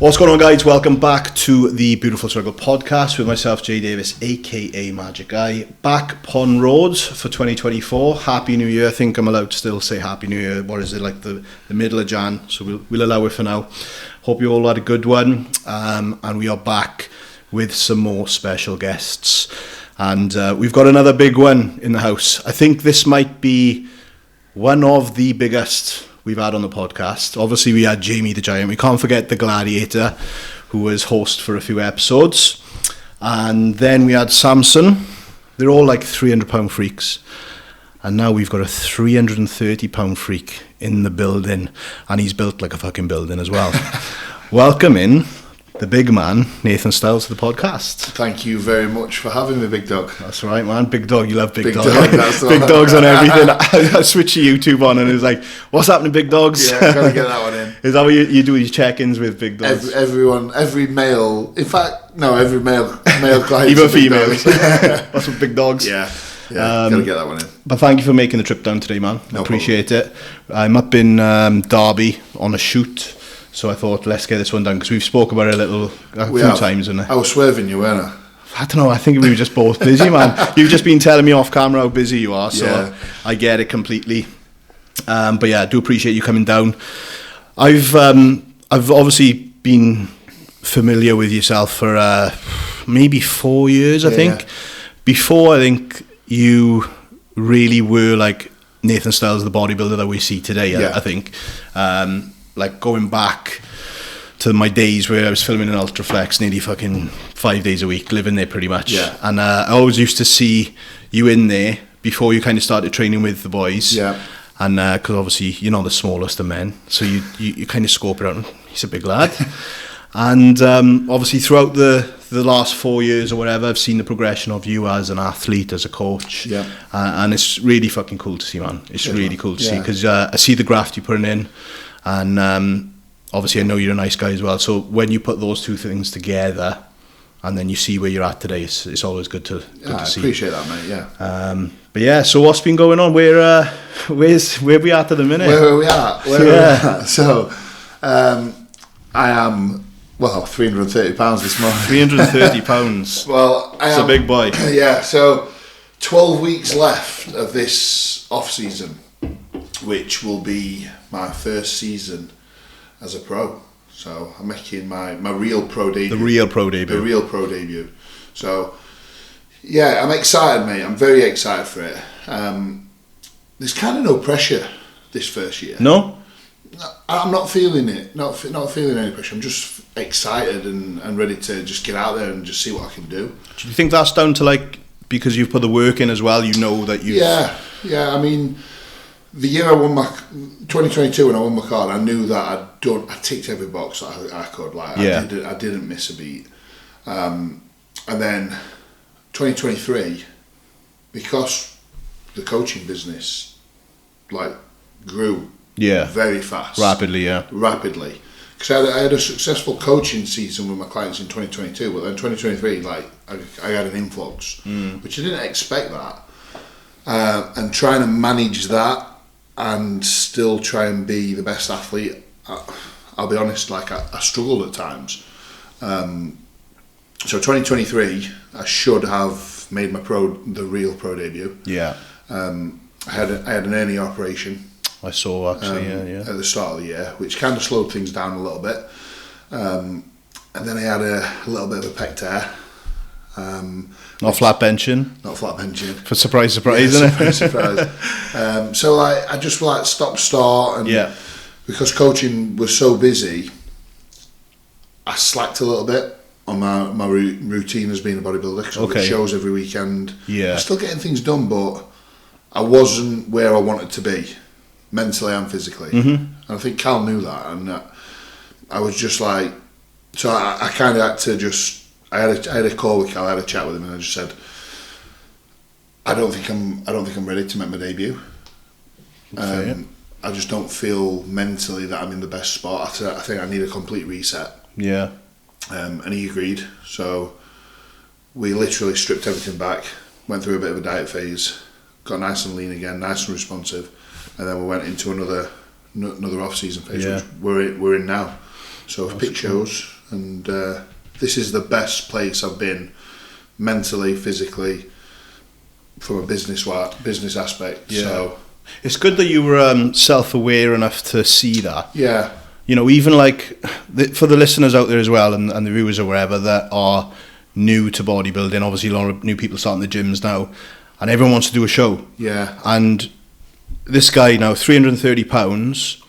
What's going on, guys? Welcome back to the Beautiful Struggle podcast with myself, Jay Davis, aka Magic Guy, back Pond Roads for 2024. Happy New Year. I think I'm allowed to still say Happy New Year. What is it, like the middle of Jan? So we'll allow it for now. Hope you all had a good one. And we are back with some more special guests. And we've got another big one in the house. I think this might be one of the biggest we've had on the podcast. Obviously, we had Jamie the Giant. We can't forget the Gladiator, who was host for a few episodes. And then we had Samson. They're all like 300-pound freaks. And now we've got a 330-pound freak in the building. And he's built like a fucking building as well. Welcome in the big man, Nathan Styles, to the podcast. Thank you very much for having me, Big Dog. That's right, man. Big Dog, you love Big Dog. That's Big Dogs on everything. I switch your YouTube on and it's like, what's happening, Big Dogs? Yeah, gotta get that one in. Is that what you do your check-ins with Big Dogs? Every male, in fact, no, every male client. Even females. That's what Big Dogs. Yeah, gotta get that one in. But thank you for making the trip down today, man. No Appreciate it. I'm up in Derby on a shoot. So I thought, let's get this one done, because we've spoke about it a few times. Isn't it? I was swerving you, weren't I? I don't know, I think we were just both busy, man. You've just been telling me off camera how busy you are, so yeah. I get it completely. But yeah, I do appreciate you coming down. I've obviously been familiar with yourself for maybe 4 years, I think. Yeah. Before, I think you really were like Nathan Styles, the bodybuilder that we see today, I think. Like going back to my days where I was filming in Ultraflex nearly fucking 5 days a week, living there pretty much. Yeah. And I always used to see you in there before you kind of started training with the boys. Yeah. And because obviously you're not the smallest of men, so you kind of scope it out. He's a big lad. And obviously throughout the last 4 years or whatever, I've seen the progression of you as an athlete, as a coach. Yeah. And it's really fucking cool to see, man. It's really cool to see, because I see the graft you're putting in. And obviously I know you're a nice guy as well, so when you put those two things together and then you see where you're at today, it's always good to see. I appreciate that, mate. Yeah. But yeah, so what's been going on? Where we at the minute? Where are we at? So I am 330 pounds this morning. 330 pounds. Well, it's a big boy. Yeah. So 12 weeks left of this off season, which will be my first season as a pro. So I'm making my real pro debut. The real pro debut. So yeah, I'm excited, mate. I'm very excited for it. There's kind of no pressure this first year. No? I'm not feeling it. Not feeling any pressure. I'm just excited and ready to just get out there and just see what I can do. Do you think that's down to like, because you've put the work in as well, you know that you... Yeah, I mean... The year I won my 2022 when I won my card, I knew that I ticked every box that I could. Like I didn't miss a beat. And then 2023, because the coaching business like grew very fast, rapidly. Because I had a successful coaching season with my clients in 2022, but then 2023, like I had an influx, which I didn't expect that, and trying to manage that. And still try and be the best athlete. I'll be honest, like I struggled at times. So 2023, I should have made my the real pro debut. Yeah. I had an hernia operation. I saw actually, at the start of the year, which kind of slowed things down a little bit. And then I had a little bit of a pec tear. Not flat benching. For surprise, isn't it? Surprise. So like I just like stop start, and because coaching was so busy, I slacked a little bit on my routine as being a bodybuilder. Because I did shows every weekend. Yeah, I'm still getting things done, but I wasn't where I wanted to be, mentally and physically. Mm-hmm. And I think Cal knew that, and I was just like, so I kind of had to just. I had a call with Cal. I had a chat with him, and I just said, I don't think I'm ready to make my debut. I just don't feel mentally that I'm in the best spot. I think I need a complete reset. Yeah. And he agreed. So we literally stripped everything back, went through a bit of a diet phase, got nice and lean again, nice and responsive, and then we went into another off-season phase, which we're in now. So I've picked shows, and this is the best place I've been mentally, physically, from a business aspect. Yeah. So it's good that you were self-aware enough to see that. Yeah. You know, even like for the listeners out there as well, and the viewers or wherever that are new to bodybuilding, obviously a lot of new people starting the gyms now, and everyone wants to do a show. Yeah. And this guy now, 330 pounds,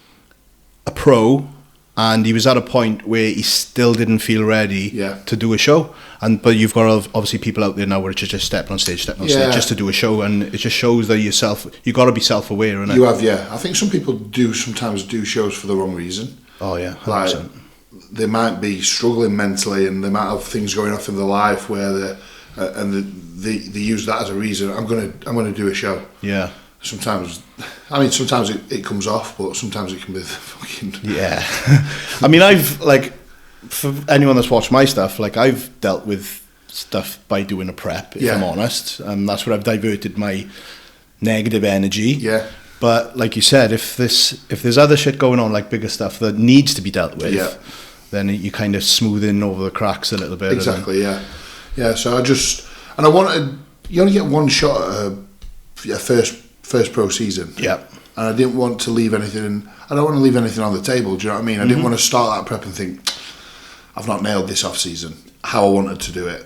a pro, and he was at a point where he still didn't feel ready to do a show. But you've got obviously people out there now where it's just stepping on stage just to do a show, and it just shows that you got to be self-aware, innit? You have, yeah. I think some people sometimes do shows for the wrong reason. Oh yeah, 100%. Like, they might be struggling mentally, and they might have things going off in their life where they use that as a reason. I'm gonna do a show. Yeah. Sometimes it comes off, but sometimes it can be fucking... Yeah. I mean, I've, like, for anyone that's watched my stuff, like, I've dealt with stuff by doing a prep, if I'm honest. And that's where I've diverted my negative energy. Yeah. But, like you said, if there's other shit going on, like bigger stuff that needs to be dealt with, then you kind of smooth in over the cracks a little bit. Exactly, yeah. Yeah, so you only get one shot at a first pro season. Yeah. And I didn't want to leave anything. I don't want to leave anything on the table. Do you know what I mean? I didn't want to start that prep and think, I've not nailed this off season how I wanted to do it,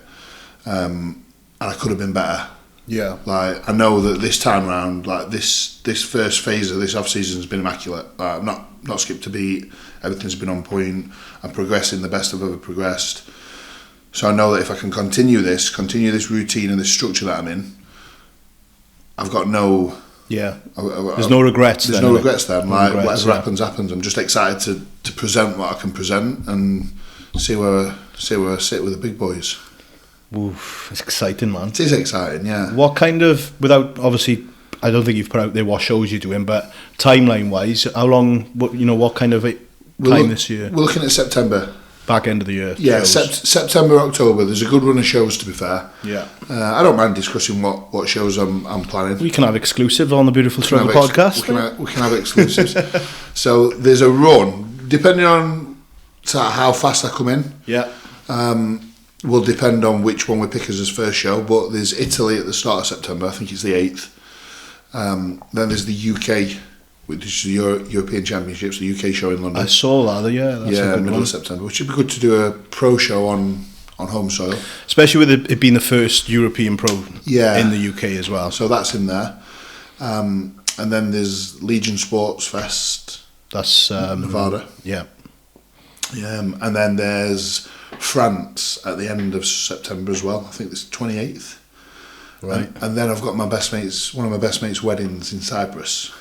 and I could have been better. Yeah. Like, I know that this time around, like this first phase of this off season has been immaculate. I've not skipped a beat. Everything's been on point. I'm progressing the best I've ever progressed. So I know that if I can continue this routine and this structure that I'm in, I've got no... Yeah. There's no regrets. There's no regrets then. Like, whatever happens. I'm just excited to present what I can present and see where I sit with the big boys. Oof, it's exciting, man. It is exciting, yeah. What kind of, without obviously, I don't think you've put out there what shows you're doing, but timeline wise, how long? What kind of time this year? We're looking at September. Back end of the year. Yeah, September, October. There's a good run of shows, to be fair. Yeah. I don't mind discussing what shows I'm planning. We can have exclusives on the Beautiful Struggle podcast. We can have exclusives. So there's a run, depending on how fast I come in. Yeah. Will depend on which one we pick as first show. But there's Italy at the start of September. I think it's the 8th. Then there's the UK, which is the European Championships, the UK show in London. I saw that, yeah. That's a good middle of September, which would be good to do a pro show on home soil. Especially with it being the first European pro in the UK as well. So that's in there. And then there's Legion Sports Fest. That's Nevada. Yeah. And then there's France at the end of September as well. I think it's 28th. Right. And then I've got one of my best mates' weddings in Cyprus.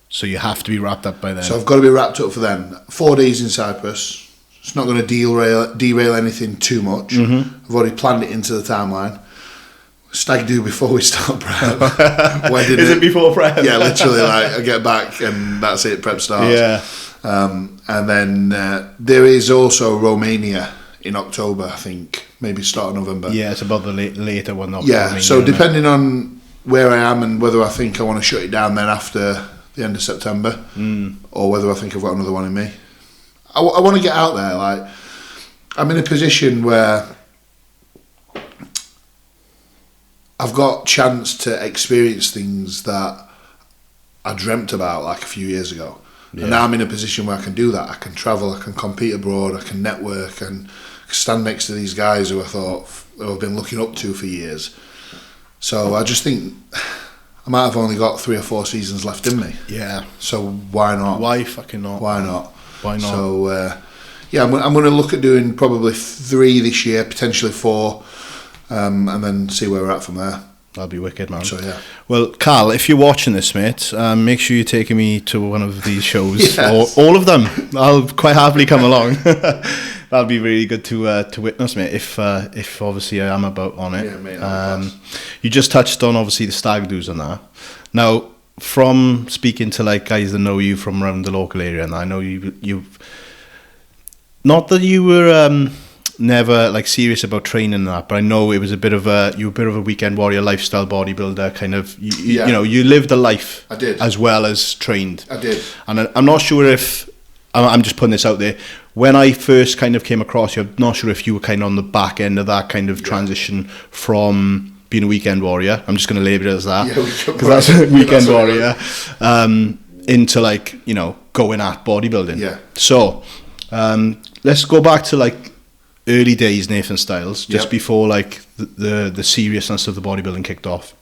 So you have to be wrapped up by then. So I've got to be wrapped up for then. 4 days in Cyprus. It's not going to derail anything too much. Mm-hmm. I've already planned it into the timeline. Stag do before we start prep. Is it before prep? Yeah, literally. Like, I get back and that's it. Prep starts. Yeah. And then there is also Romania in October, I think, maybe start of November. Yeah, it's about the later one. Yeah. Romania, so depending on where I am and whether I think I want to shut it down then after the end of September, or whether I think I've got another one in me. I want to get out there. Like, I'm in a position where I've got chance to experience things that I dreamt about like a few years ago. Yeah. And now I'm in a position where I can do that. I can travel, I can compete abroad, I can network and stand next to these guys who I've been looking up to for years. So I just think I might have only got 3 or 4 seasons left in me. Yeah. So why not? Why fucking not? Why not? Why not? So I'm going to look at doing probably 3 this year, potentially 4, and then see where we're at from there. That'll be wicked, man. So yeah. Well, Carl, if you're watching this, mate, make sure you're taking me to one of these shows. Yes. All of them. I'll quite happily come along. That'll be really good to witness, mate. If obviously I am about on it. Yeah, mate. You just touched on obviously the stag do's and that. Now, from speaking to like guys that know you from around the local area, and I know you've not that you were never like serious about training and that, but I know it was you were a bit of a weekend warrior, lifestyle bodybuilder kind of. You know, you lived a life. I did, as well as trained. I did, and I'm not sure if I'm just putting this out there. When I first kind of came across you, I'm not sure if you were kind of on the back end of that kind of transition from being a weekend warrior. I'm just going to label it as that, because that's weekend warrior, into like, you know, going at bodybuilding. Yeah. So let's go back to like early days, Nathan Styles, just before like the seriousness of the bodybuilding kicked off.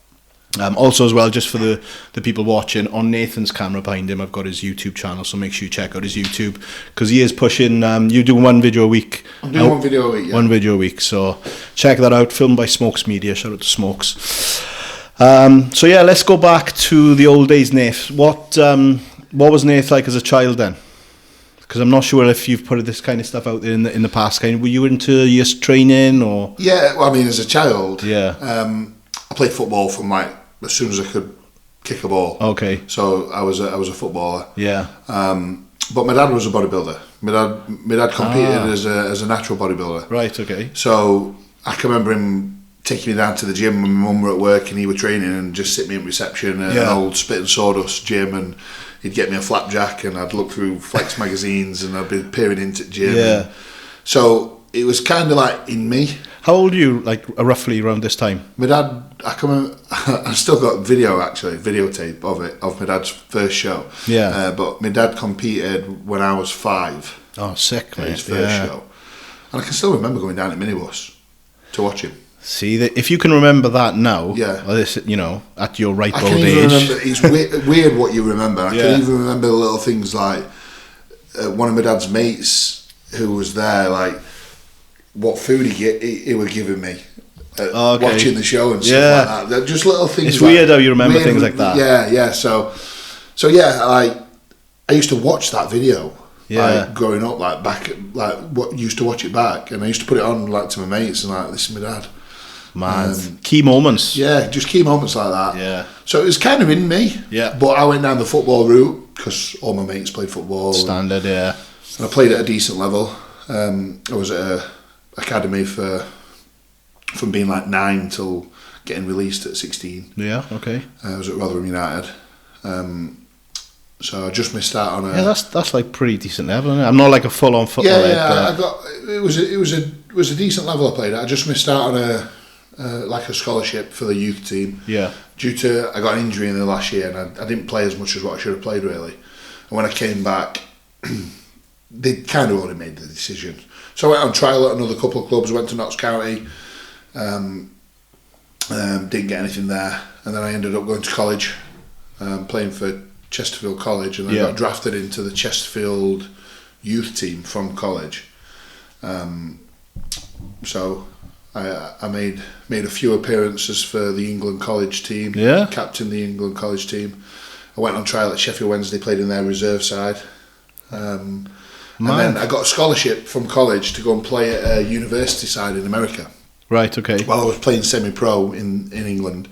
Also as well, just for the people watching, on Nathan's camera behind him, I've got his YouTube channel, so make sure you check out his YouTube, because he is pushing, you do one video a week. I'm doing one video a week, One video a week, so check that out, filmed by Smokes Media, shout out to Smokes. So yeah, let's go back to the old days, Nath. What was Nath like as a child then? Because I'm not sure if you've put this kind of stuff out there in the past. Kind of, were you into your training or? Yeah, well, I mean, as a child, I played football from like as soon as I could kick a ball. Okay. So I was a footballer. Yeah. But my dad was a bodybuilder. My dad competed as a natural bodybuilder. Right. Okay. So I can remember him taking me down to the gym when my mum were at work and he were training, and just sit me in reception at an old spit and sawdust gym, and he'd get me a flapjack and I'd look through Flex magazines and I'd be peering into the gym. Yeah. So it was kind of like in me. How old are you, like roughly around this time? My dad, I still got videotape of it, of my dad's first show. Yeah. But my dad competed when I was 5. Oh, sick, mate. His first show. And I can still remember going down at minibus to watch him. See, if you can remember that now, or this, you know, at your ripe old age. Remember, it's weird what you remember. I can even remember the little things like one of my dad's mates who was there, like what food he were giving me watching the show and stuff like that. They're just little things. It's weird how you remember things like that. Yeah. So yeah, I used to watch that video. Like growing up, like back, like what used to watch it back, and I used to put it on like to my mates and like, this is my dad. Man, key moments. Yeah, just key moments like that. Yeah. So it was kind of in me. Yeah. But I went down the football route because all my mates played football. Standard, yeah. And I played at a decent level. I was at a academy from being like 9 till getting released at 16. Yeah. Okay. I was at Rotherham United. So I just missed out on a. Yeah, that's like pretty decent level, isn't it? I'm not like a full on footballer. Yeah. I got it was a decent level I played at. I just missed out on like a scholarship for the youth team. Yeah. Due to I got an injury in the last year and I didn't play as much as what I should have played really. And when I came back, they kind of already made the decision. So I went on trial at another couple of clubs. Went to Notts County. Didn't get anything there, and then I ended up going to college, playing for Chesterfield College, and I got drafted into the Chesterfield youth team from college. So I made a few appearances for the England college team. Yeah. Captained the England college team. I went on trial at Sheffield Wednesday, played in their reserve side. And then I got a scholarship from college to go and play at a university side in America. Right, okay. While I was playing semi-pro in England.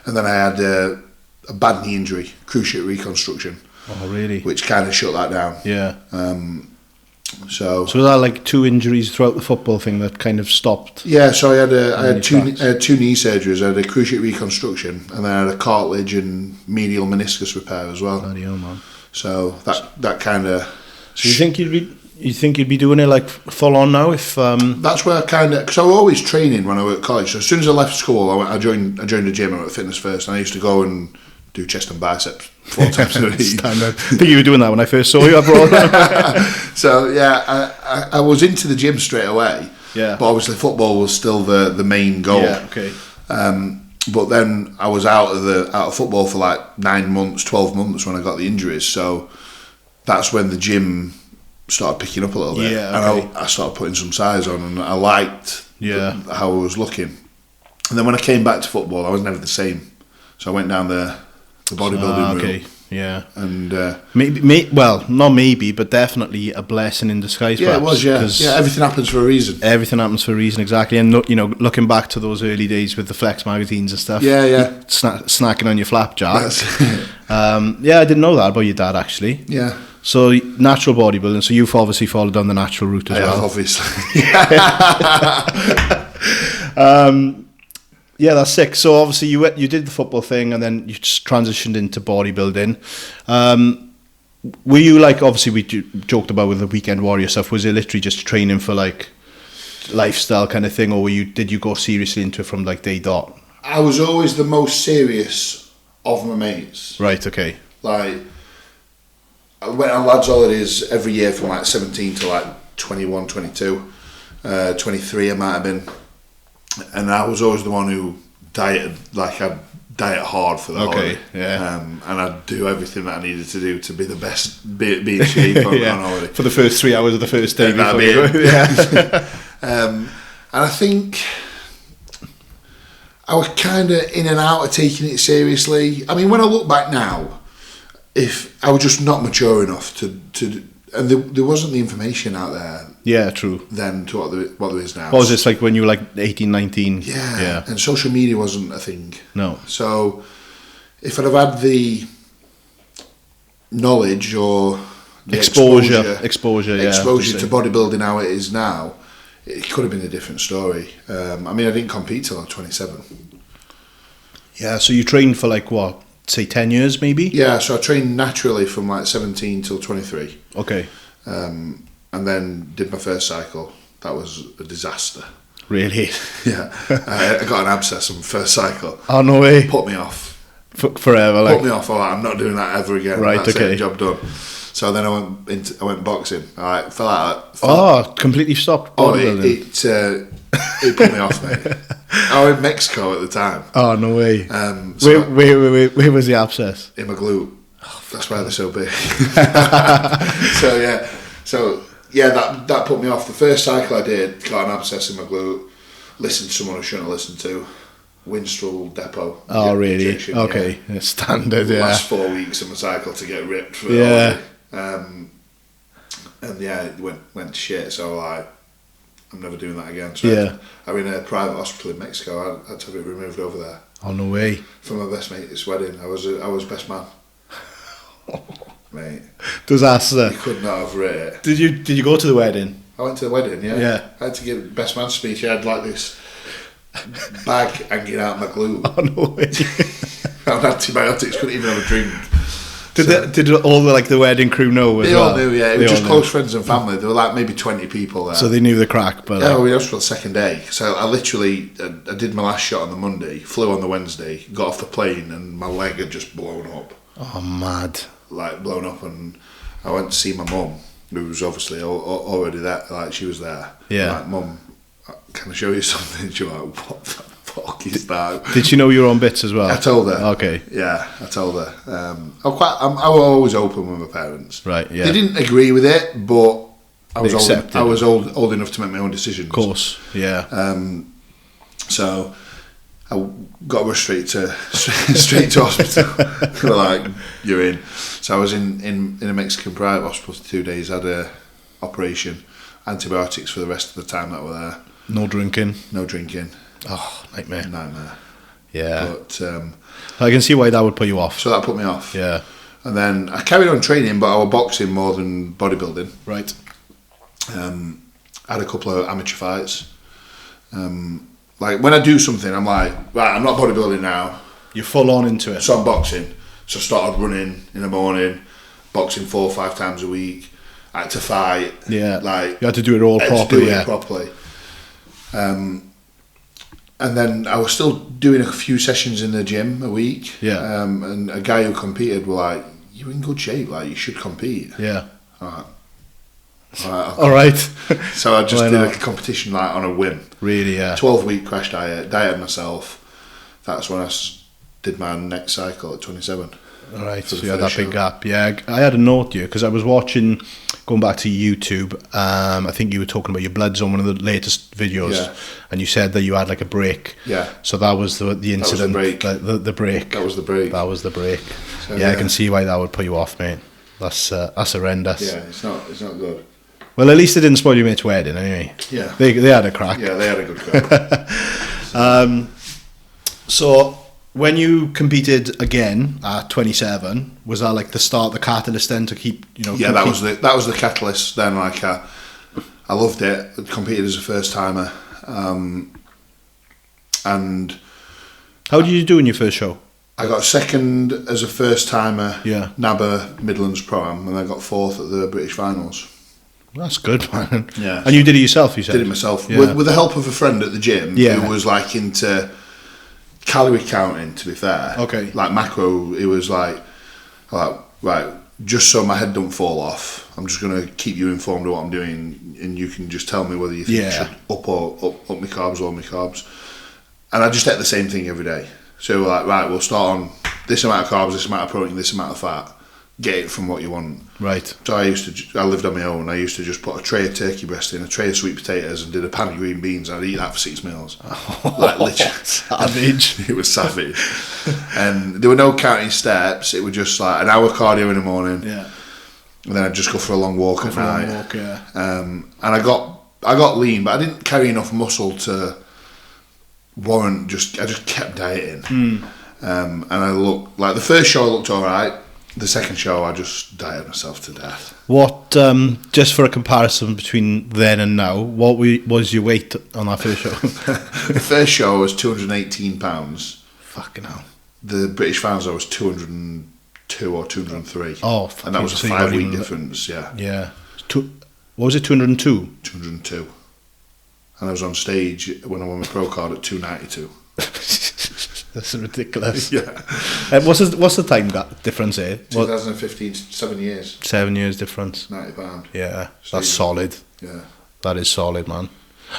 And then I had a bad knee injury, cruciate reconstruction. Oh, really? Which kind of shut that down. Yeah. So was that like 2 injuries throughout the football thing that kind of stopped? Yeah, so I had two knee surgeries. I had a cruciate reconstruction, and then I had a cartilage and medial meniscus repair as well. Bloody hell, man. So that kind of. So you think you'd be doing it like full on now if? That's where I kind of, because I was always training when I was at college. So as soon as I left school, I joined the gym. I went to Fitness First, and I used to go and do chest and biceps 4 times a week. Standard. I think you were doing that when I first saw you abroad. So yeah, I was into the gym straight away. Yeah. But obviously football was still the main goal. Yeah. Okay. But then I was out of football for like 9 months, 12 months when I got the injuries. So that's when the gym started picking up a little bit. Yeah. Okay. And I started putting some size on, and I liked how I was looking. And then when I came back to football, I was never the same. So I went down the bodybuilding route. Yeah. And not maybe, but definitely a blessing in disguise. Yeah, perhaps, it was. Yeah, everything happens for a reason. Everything happens for a reason, exactly. And looking back to those early days with the Flex magazines and stuff. Yeah. Snacking on your flapjack. That's I didn't know that about your dad actually. Yeah. So natural bodybuilding. So you've obviously followed down the natural route as well. Obviously. Yeah, that's sick. So obviously you did the football thing, and then you just transitioned into bodybuilding. were you like, obviously we joked about with the weekend warrior stuff, was it literally just training for like lifestyle kind of thing, or did you go seriously into it from like day dot? I was always the most serious of my mates. Right, okay. Like, I went on lads holidays every year from like 17 to like 21, 22, 23 I might have been, and I was always the one who dieted, like I'd diet hard for the holiday. Yeah. And I'd do everything that I needed to do to be the best, be in shape on holiday. For the first 3 hours of the first day. That'd be it. Yeah. And I think I was kind of in and out of taking it seriously. I mean, when I look back now, if I was just not mature enough to and there wasn't the information out there. Yeah, true. Then to what there is now. What was this like when you were like 18, 19? Yeah. And social media wasn't a thing. No. So if I'd have had the knowledge or the exposure to bodybuilding how it is now, it could have been a different story. I mean, I didn't compete till I was 27. Yeah, so you trained for like what, say 10 years maybe? Yeah, so I trained naturally from like 17 till 23. Okay. And then did my first cycle. That was a disaster. Really? Yeah. I got an abscess on my first cycle. Oh, no way. Put me off. Forever? Like. Put me off. I'm not doing that ever again. Right, That's okay. it, job done. So then I went boxing. I fell out. Completely stopped bodybuilding. It put me off, mate. I was in Mexico at the time. Oh, no way. So where was the abscess? in my glute. That's why they're so big. So that put me off. The first cycle I did, got an abscess in my glute. Listened to someone I shouldn't have listened to. Winstrel Depot. Oh, really? Okay, yeah. Standard. The Yeah. last 4 weeks of my cycle to get ripped. For and it went to shit. So like, I'm never doing that again. So I'm in a private hospital in Mexico. I had to have it removed over there. Oh, no way. For my best mate's wedding. I was best man. Mate. Disaster. You could not have written it. Did you go to the wedding? I went to the wedding, yeah. Yeah. I had to give best man speech. I had like this bag hanging out my glute. Oh, no way. I had antibiotics, couldn't even have a drink. Did all the wedding crew know as They well? all knew, yeah. It was just close friends and family. There were like maybe 20 people there. So they knew the crack, but... Yeah, we was for the second day. So I literally, I did my last shot on the Monday, flew on the Wednesday, got off the plane and my leg had just blown up. Oh, mad. Like blown up, and I went to see my mum, who was obviously already there, like she was there. Yeah. Like, Mum, can I show you something? She was like, what the fuck is that? Did she know you were on bits as well? I told her. Okay. Yeah, I told her. I was always open with my parents. Right, yeah. They didn't agree with it, but I was old old enough to make my own decisions. Of course, yeah. So I got rushed straight to hospital. They were like, you're in. So I was in a Mexican private hospital for 2 days. Had a operation, antibiotics for the rest of the time that were there. No drinking. No drinking. Oh, nightmare. Yeah. But I can see why that would put you off. so that put me off. Yeah. And then I carried on training, but I was boxing more than bodybuilding. Right. I had a couple of amateur fights. Like when I do something, I'm like, right, I'm not bodybuilding now. You're full on into it. So I'm boxing. So I started running in the morning, boxing 4 or 5 times a week. I had to fight. Yeah. Like you had to do it all properly. And then I was still doing a few sessions in the gym a week. Yeah. And a guy who competed were like, "You're in good shape. Like you should compete." Yeah. All right. So I just Why did not? a competition like on a whim. Really, yeah. 12-week crash dieted myself. That's when I did my next cycle at 27. All right, so the you had that first big show. gap. Yeah, I had a note here because I was watching, going back to YouTube, I think you were talking about your bloods on one of the latest videos, Yeah. and you said that you had like a break. Yeah. So that was the incident. break. The break. That was the break. That was the break. So, I can see why that would put you off, mate. That's horrendous. Yeah, it's not good. Well, at least it didn't spoil your mate's wedding, anyway. Yeah. They had a crack. Yeah, they had a good crack. So when you competed again at 27, was that like the start, the catalyst then to keep, Yeah, that was the catalyst. Then, like, I loved it. I competed as a first timer, and how did you do in your first show? I got second as a first timer, Yeah. NABA Midlands Pro-Am, and I got fourth at the British Finals. That's good, man. Yeah. And you did it yourself, you said? Did it myself. Yeah. With the help of a friend at the gym who was like into calorie counting, to be fair. Okay. Like macro, it was like, right, just so my head don't fall off, I'm just going to keep you informed of what I'm doing, and you can just tell me whether you think I should up my carbs or my carbs. And I just ate the same thing every day. So we're like, right, we'll start on this amount of carbs, this amount of protein, this amount of fat. Get it from what you want. Right. So I lived on my own. I used to just put a tray of turkey breast in, a tray of sweet potatoes, and did a pan of green beans. I'd eat that for 6 meals. Like literally. Savage. It was savage. And there were no counting steps. It was just like an hour cardio in the morning. Yeah. And then I'd just go for a long walk at night. And I got lean, but I didn't carry enough muscle to warrant I just kept dieting. And I looked like the first show I looked alright. The second show I just dieted myself to death. What, just for a comparison between then and now, what was your weight on that first show? The first show was 218 pounds. Fucking hell. The British Finals I was 202 or 203. Oh, and that was a 5-week difference. Yeah. Yeah. What was it? 202. 202. And I was on stage when I won my pro card at 292. That's ridiculous. Yeah. What's the time difference here? 2015, 7 years. 7 years difference. £90. Yeah, that's solid. Yeah. That is solid, man.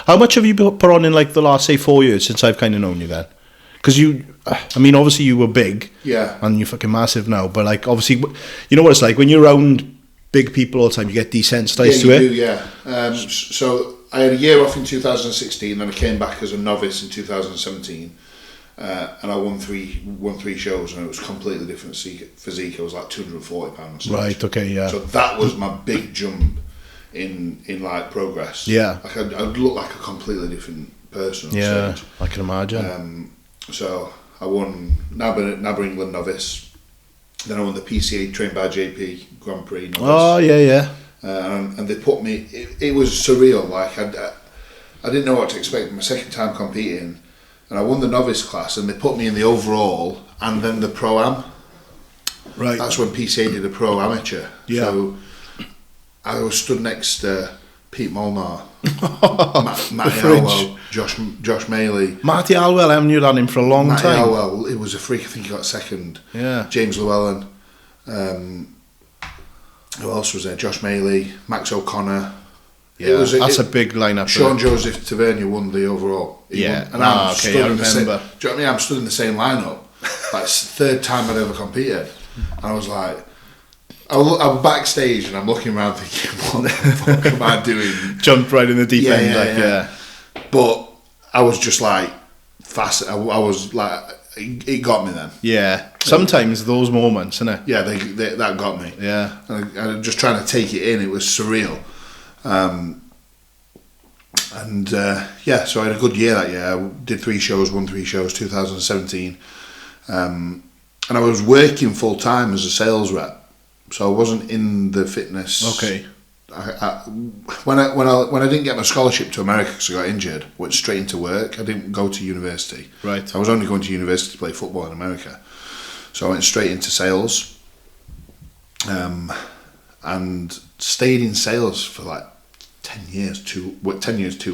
How much have you put on in like the last, say, 4 years since I've kind of known you then? Because obviously you were big. Yeah. And you're fucking massive now. But like, obviously, you know what it's like when you're around big people all the time, you get desensitized to it. Do, yeah. So I had a year off in 2016, then I came back as a novice in 2017. And I won three shows, and it was completely different physique. I was like 240 pounds. Right. Okay. Yeah. So that was my big jump in like progress. Yeah. Like I'd look like a completely different person. Yeah. I can imagine. So I won NABA England novice. Then I won the PCA trained by JP Grand Prix novice. Oh yeah. And they put me. It was surreal. Like I didn't know what to expect. My second time competing. And I won the novice class, and they put me in the overall and then the pro-am. Right. That's when PCA did a pro-amateur. Yeah. So I was stood next to Pete Molnar, Matty Alwell, Josh Maley. Matty Alwell, I haven't knew that him for a long Matty time. Alwell, it was a freak. I think he got second. Yeah. James Llewellyn. Who else was there? Josh Maley, Max O'Connor. Yeah, that's a big lineup. Sean Joseph Tavernier won the overall. He won, and I'm stood in the same, do you know what I mean? I'm stood in the same lineup. Like third time I'd ever competed. And I was like, I'm backstage and I'm looking around thinking, what the fuck am I doing? Jumped right in the deep end. Yeah. But I was just like fast. I was like, it got me then. Yeah. Sometimes those moments, innit? Yeah, that got me. Yeah. And I just trying to take it in. It was surreal. So I had a good year that year. I did 3 shows, won 3 shows, 2017, and I was working full time as a sales rep, so I wasn't in the fitness. Okay. When I didn't get my scholarship to America because I got injured, went straight into work. I didn't go to university. Right. I was only going to university to play football in America, so I went straight into sales, and stayed in sales for like 10 years too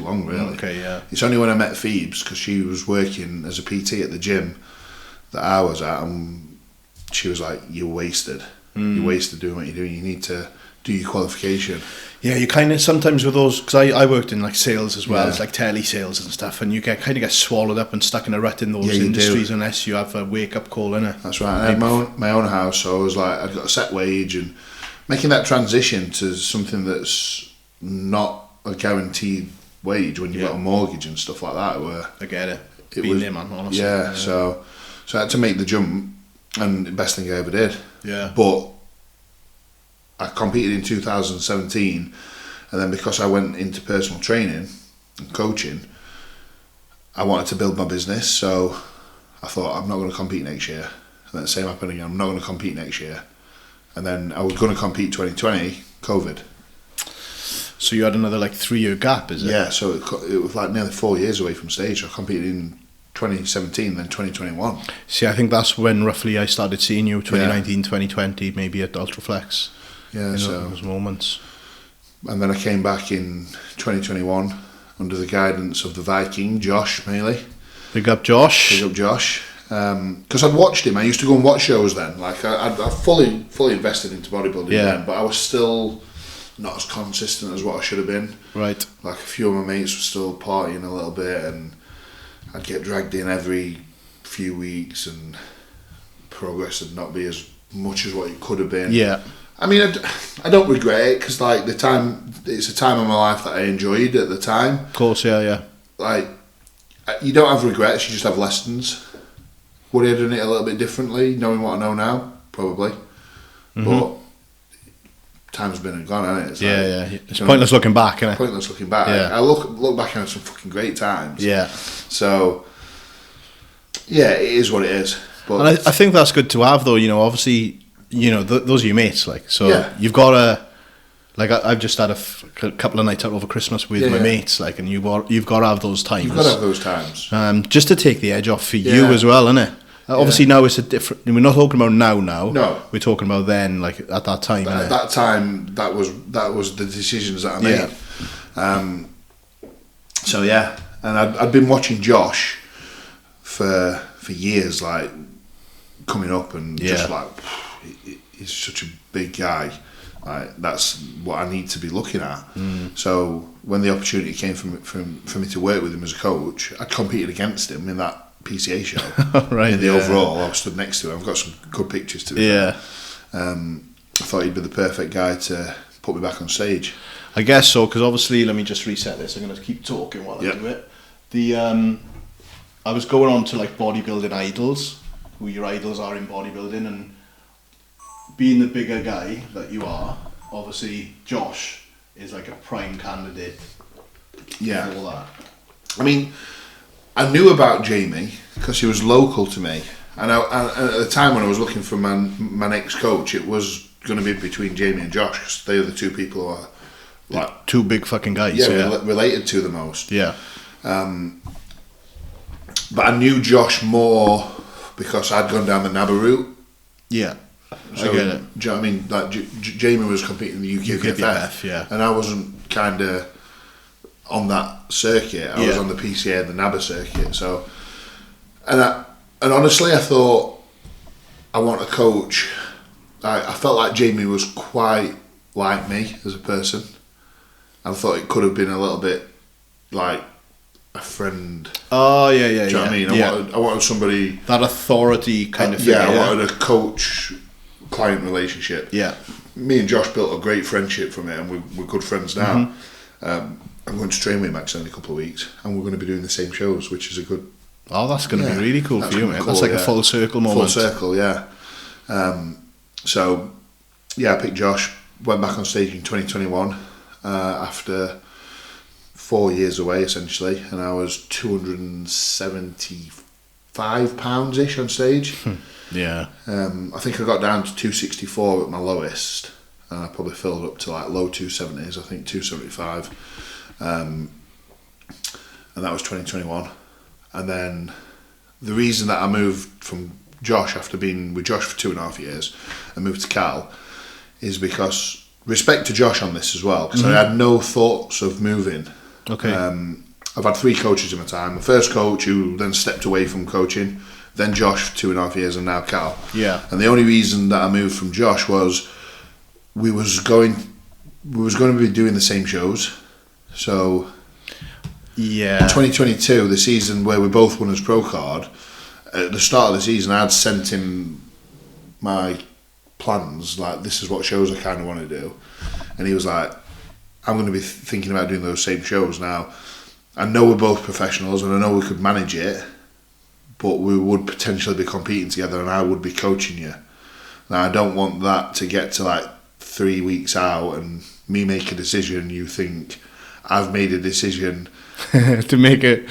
long, really. Okay, yeah. It's only when I met Phoebes, because she was working as a PT at the gym that I was at, and she was like, you're wasted. You're wasted doing what you're doing. You need to do your qualification. Yeah, you kind of, sometimes with those, because I worked in like sales as well, it's like tele sales and stuff, and you kind of get swallowed up and stuck in a rut in those industries unless you have a wake-up call, innit? That's right. I had my own house, so I was like, I'd got a set wage, and making that transition to something that's not a guaranteed wage when you've got a mortgage and stuff like that. Where I get it. Been there, man, honestly. Yeah, so I had to make the jump, and the best thing I ever did. Yeah. But I competed in 2017, and then because I went into personal training and coaching, I wanted to build my business, so I thought, I'm not going to compete next year. And then the same happened again, I'm not going to compete next year. And then I was going to compete 2020, COVID. So you had another like 3-year gap, is it? Yeah, so it was like nearly 4 years away from stage. I competed in 2017, then 2021. See, I think that's when roughly I started seeing you, 2019, 2020, maybe at Ultraflex. Yeah, so those moments. And then I came back in 2021 under the guidance of the Viking, Josh Maley. Big up Josh. Big up Josh. Because I'd watched him. I used to go and watch shows then. Like I fully invested into bodybuilding then, but I was still not as consistent as what I should have been. Right. Like a few of my mates were still partying a little bit, and I'd get dragged in every few weeks, and progress would not be as much as what it could have been. Yeah. I mean, I don't regret it, because like it's a time of my life that I enjoyed at the time. Of course, yeah. Like, you don't have regrets, you just have lessons. Would I have done it a little bit differently, knowing what I know now? Probably. Mm-hmm. But time's been and gone, hasn't it? It's yeah. It's pointless looking back, isn't it? Pointless looking back. Yeah. I look back on some fucking great times. Yeah. So, yeah, it is what it is. But and I think that's good to have, though. You know, obviously, you know, those are your mates, like, so you've got to, like, I've just had a couple of nights out over Christmas with my mates, like, and you've got to have those times. You've got to have those times. Just to take the edge off for you as well, innit? Obviously now it's a different. We're not talking about now. No, we're talking about then, like at that time. At that time, that was the decisions that I made. So yeah, and I'd been watching Josh for years, like coming up, and just like he's such a big guy. Like that's what I need to be looking at. So when the opportunity came for me to work with him as a coach, I competed against him in that PCA show. Right. In the overall, I stood next to him. I've got some good pictures to it. Yeah. I thought he'd be the perfect guy to put me back on stage. I guess so, because obviously, let me just reset this. I'm going to keep talking while I do it. I was going on to like bodybuilding idols, who your idols are in bodybuilding, and being the bigger guy that you are, obviously Josh is like a prime candidate. Yeah. For all that. I mean, I knew about Jamie because he was local to me, and at the time when I was looking for my next coach, it was going to be between Jamie and Josh, because they are the two people who are like two big fucking guys. Related to the most. Yeah. But I knew Josh more because I'd gone down the NABA route. Yeah. So, I get it. Do you know what I mean? Like Jamie was competing in the UKPF, and I wasn't kind of on that circuit. I was on the PCA and the NABA circuit. So, and honestly, I thought I want a coach. I felt like Jamie was quite like me as a person. I thought it could have been a little bit like a friend. Oh yeah. Do you know what I mean? I wanted somebody, that authority kind of thing. I wanted a coach-client relationship. Yeah. Me and Josh built a great friendship from it, and we're good friends now. I'm going to train with him actually in a couple of weeks, and we're going to be doing the same shows, which is a good. Oh, that's going to be really cool for you, mate. That's like a full circle moment. Full circle, yeah. So, yeah, I picked Josh. Went back on stage in 2021 after 4 years away, essentially, and I was 275 pounds-ish on stage. Yeah. I think I got down to 264 at my lowest, and I probably filled up to like low 270s, I think 275. And that was 2021. And then the reason that I moved from Josh, after being with Josh for 2.5 years, and moved to Cal, is because, respect to Josh on this as well, because I had no thoughts of moving. Okay. I've had 3 coaches in my time. My first coach, who then stepped away from coaching, then Josh for 2.5 years, and now Cal. Yeah. And the only reason that I moved from Josh was we was going to be doing the same shows. So, 2022, the season where we both won as pro card, at the start of the season, I'd sent him my plans, like, this is what shows I kind of want to do. And he was like, I'm going to be thinking about doing those same shows. Now, I know we're both professionals, and I know we could manage it, but we would potentially be competing together, and I would be coaching you. Now, I don't want that to get to like 3 weeks out and me make a decision, you think I've made a decision to make you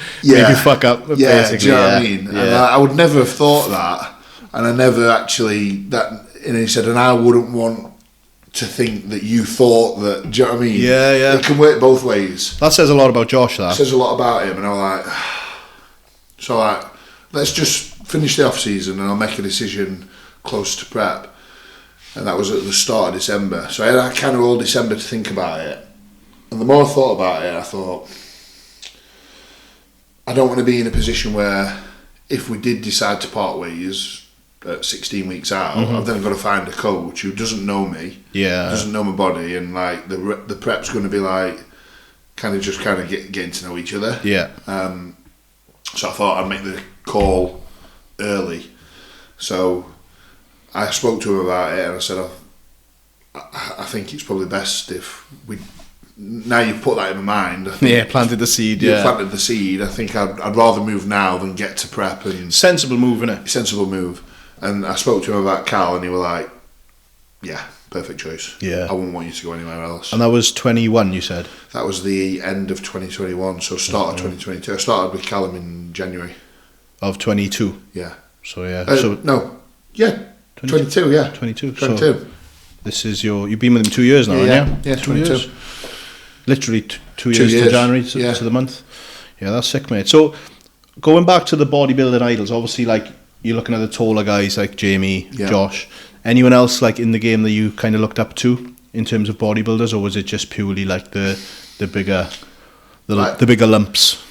fuck up. Basically. Do you know what I mean? Yeah. And I would never have thought that, and I never actually And he said, and I wouldn't want to think that you thought that. Do you know what I mean? Yeah. It can work both ways. That says a lot about Josh. That says a lot about him, and I'm like, so like, let's just finish the off season and I'll make a decision close to prep. And that was at the start of December. So I had kind of all December to think about it. And the more I thought about it, I thought, I don't want to be in a position where if we did decide to part ways at 16 weeks out, I've then got to find a coach who doesn't know me, doesn't know my body, and like the prep's going to be like kind of getting to know each other. Yeah. So I thought I'd make the call early. So I spoke to him about it and I said, I think it's probably best if we. Now you've put that in my mind. Planted the seed. Planted the seed. I think I'd rather move now than get to prep. And sensible move, innit? Sensible move. And I spoke to him about Cal, and he was like, "Yeah, perfect choice. Yeah, I wouldn't want you to go anywhere else." And that was 21, you said. That was the end of 2021, so start of 2022. I started with Callum in January of 22. Yeah. So yeah. 22. Yeah. 22. 22. So this is you've been with him 2 years now, haven't you? Yeah, 22. Years. Literally 2 years to January to the month. Yeah, that's sick, mate. So going back to the bodybuilding idols, obviously, like you're looking at the taller guys like Jamie, Josh. Anyone else like in the game that you kind of looked up to in terms of bodybuilders, or was it just purely like the bigger lumps?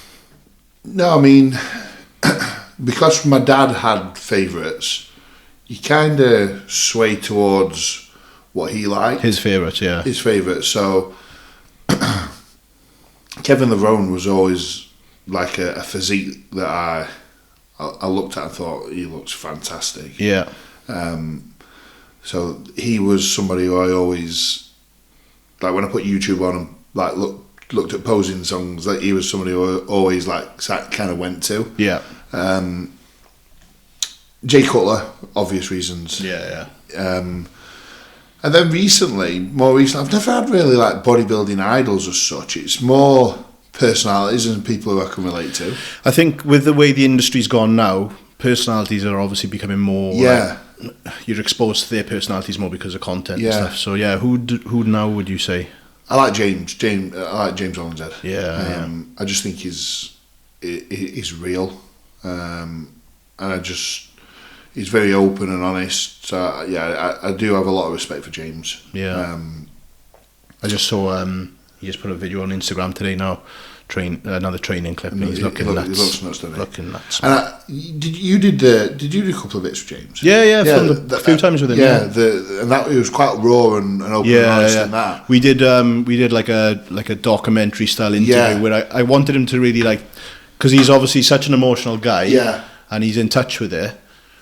No, I mean, because my dad had favourites, you kind of sway towards what he liked. His favourites, yeah. His favourites. So Kevin Levrone was always like a physique that I looked at and thought he looks fantastic. Yeah. So he was somebody who I always, like when I put YouTube on and like looked at posing songs, like he was somebody who I always like kind of went to. Yeah. Jay Cutler, obvious reasons. Yeah. And then more recently, I've never had really like bodybuilding idols as such. It's more personalities and people who I can relate to. I think with the way the industry's gone now, personalities are obviously becoming more. Yeah. You're exposed to their personalities more because of content and stuff. So yeah, who now would you say? I like James. I like James Hollinshead. Yeah. I just think he's real, and he's very open and honest. So yeah, I do have a lot of respect for James. Yeah. I just saw he just put a video on Instagram today now. Another training clip, and he's looking nuts. He looks nuts, doesn't he? Looking nuts. And did you do a couple of bits with James? Yeah, a few times with him. And that it was quite raw and open and honest in that. We did like a documentary style interview where I wanted him to really like, because he's obviously such an emotional guy, and he's in touch with it.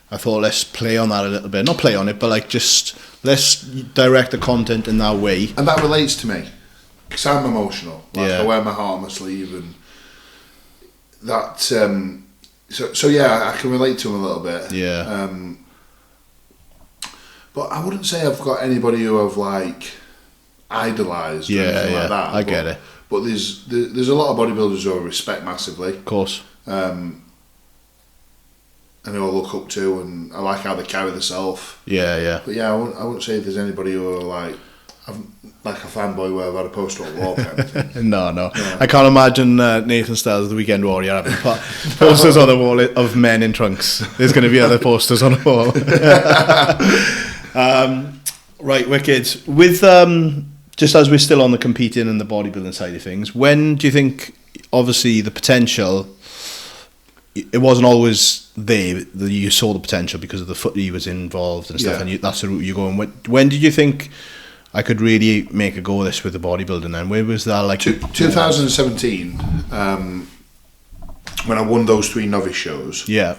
I thought let's play on that a little bit, not play on it, but like just let's direct the content in that way. And that relates to me. Because I'm emotional. I wear my heart on my sleeve, and that. So yeah, I can relate to him a little bit. Yeah. But I wouldn't say I've got anybody who I've like idolised or anything like that. I get it. But there's a lot of bodybuilders who I respect massively. Of course. And who I look up to, and I like how they carry themselves. Yeah. But yeah, I wouldn't say there's anybody who are like. I'm like a fanboy where I've had a poster on the wall kind of thing. No. Yeah. I can't imagine Nathan Styles, the Weekend Warrior, having posters on the wall of men in trunks. There's going to be other posters on the wall. Right, wicked. With just as we're still on the competing and the bodybuilding side of things, when do you think, obviously, the potential? It wasn't always there that you saw the potential because of the footy was involved and stuff, and that's the route you're going. When did you think? I could really make a go of this with the bodybuilding then. Where was that? Like 2017, when I won those 3 novice shows. Yeah.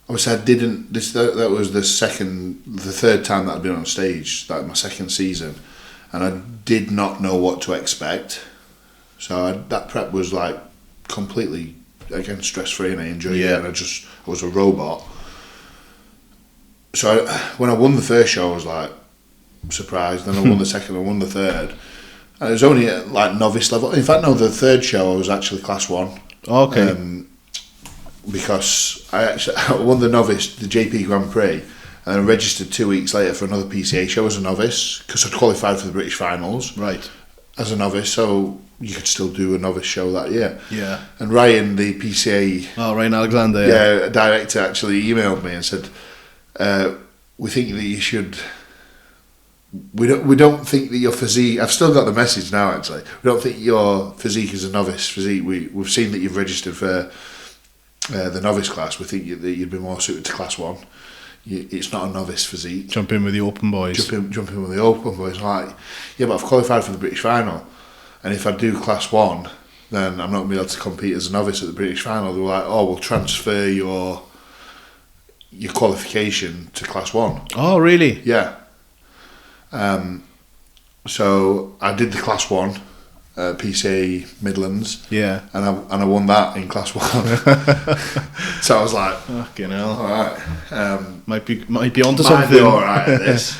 Obviously, I didn't. That was the third time that I'd been on stage. That was my second season, and I did not know what to expect. So that prep was like completely again stress free, and I enjoyed it. And I was a robot. So when I won the first show, I was like. Surprised. Then I won the second, I won the third, and it was only at like novice level. In fact, no, the third show I was actually class 1. Okay. Because I won the novice, the JP Grand Prix, and then registered 2 weeks later for another PCA show as a novice because I'd qualified for the British finals. Right. as a novice, so you could still do a novice show that year. Yeah. And Ryan, the PCA, Ryan Alexander, director, actually emailed me and said, "We think that you should. We don't think that your physique. I've still got the message now. Actually, we don't think your physique is a novice physique. We've seen that you've registered for the novice class. We think that you'd be more suited to class 1. It's not a novice physique. Jump in with the open boys. Jump in with the open boys. Like, yeah, but I've qualified for the British final, and if I do class 1, then I'm not going to be able to compete as a novice at the British final." They were like, "Oh, we'll transfer your qualification to class 1." Oh, really? Yeah. So I did the class 1 at PCA Midlands. Yeah. And I won that in class 1. So I was like, fucking hell. All right. Might be onto Might something. be all right at this.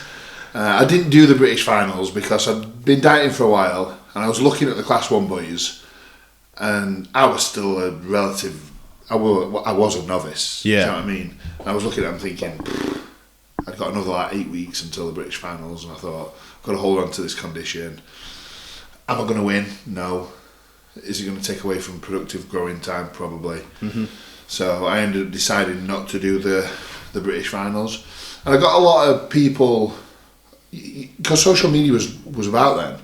I didn't do the British finals because I'd been dieting for a while, and I was looking at the class 1 boys, and I was still a relative. I was a novice. Yeah. Do you know what I mean? And I was looking at them thinking, I'd got another like 8 weeks until the British finals, and I thought, I've got to hold on to this condition. Am I going to win? No. Is it going to take away from productive growing time? Probably. Mm-hmm. So I ended up deciding not to do the British finals, and I got a lot of people, because social media was about then.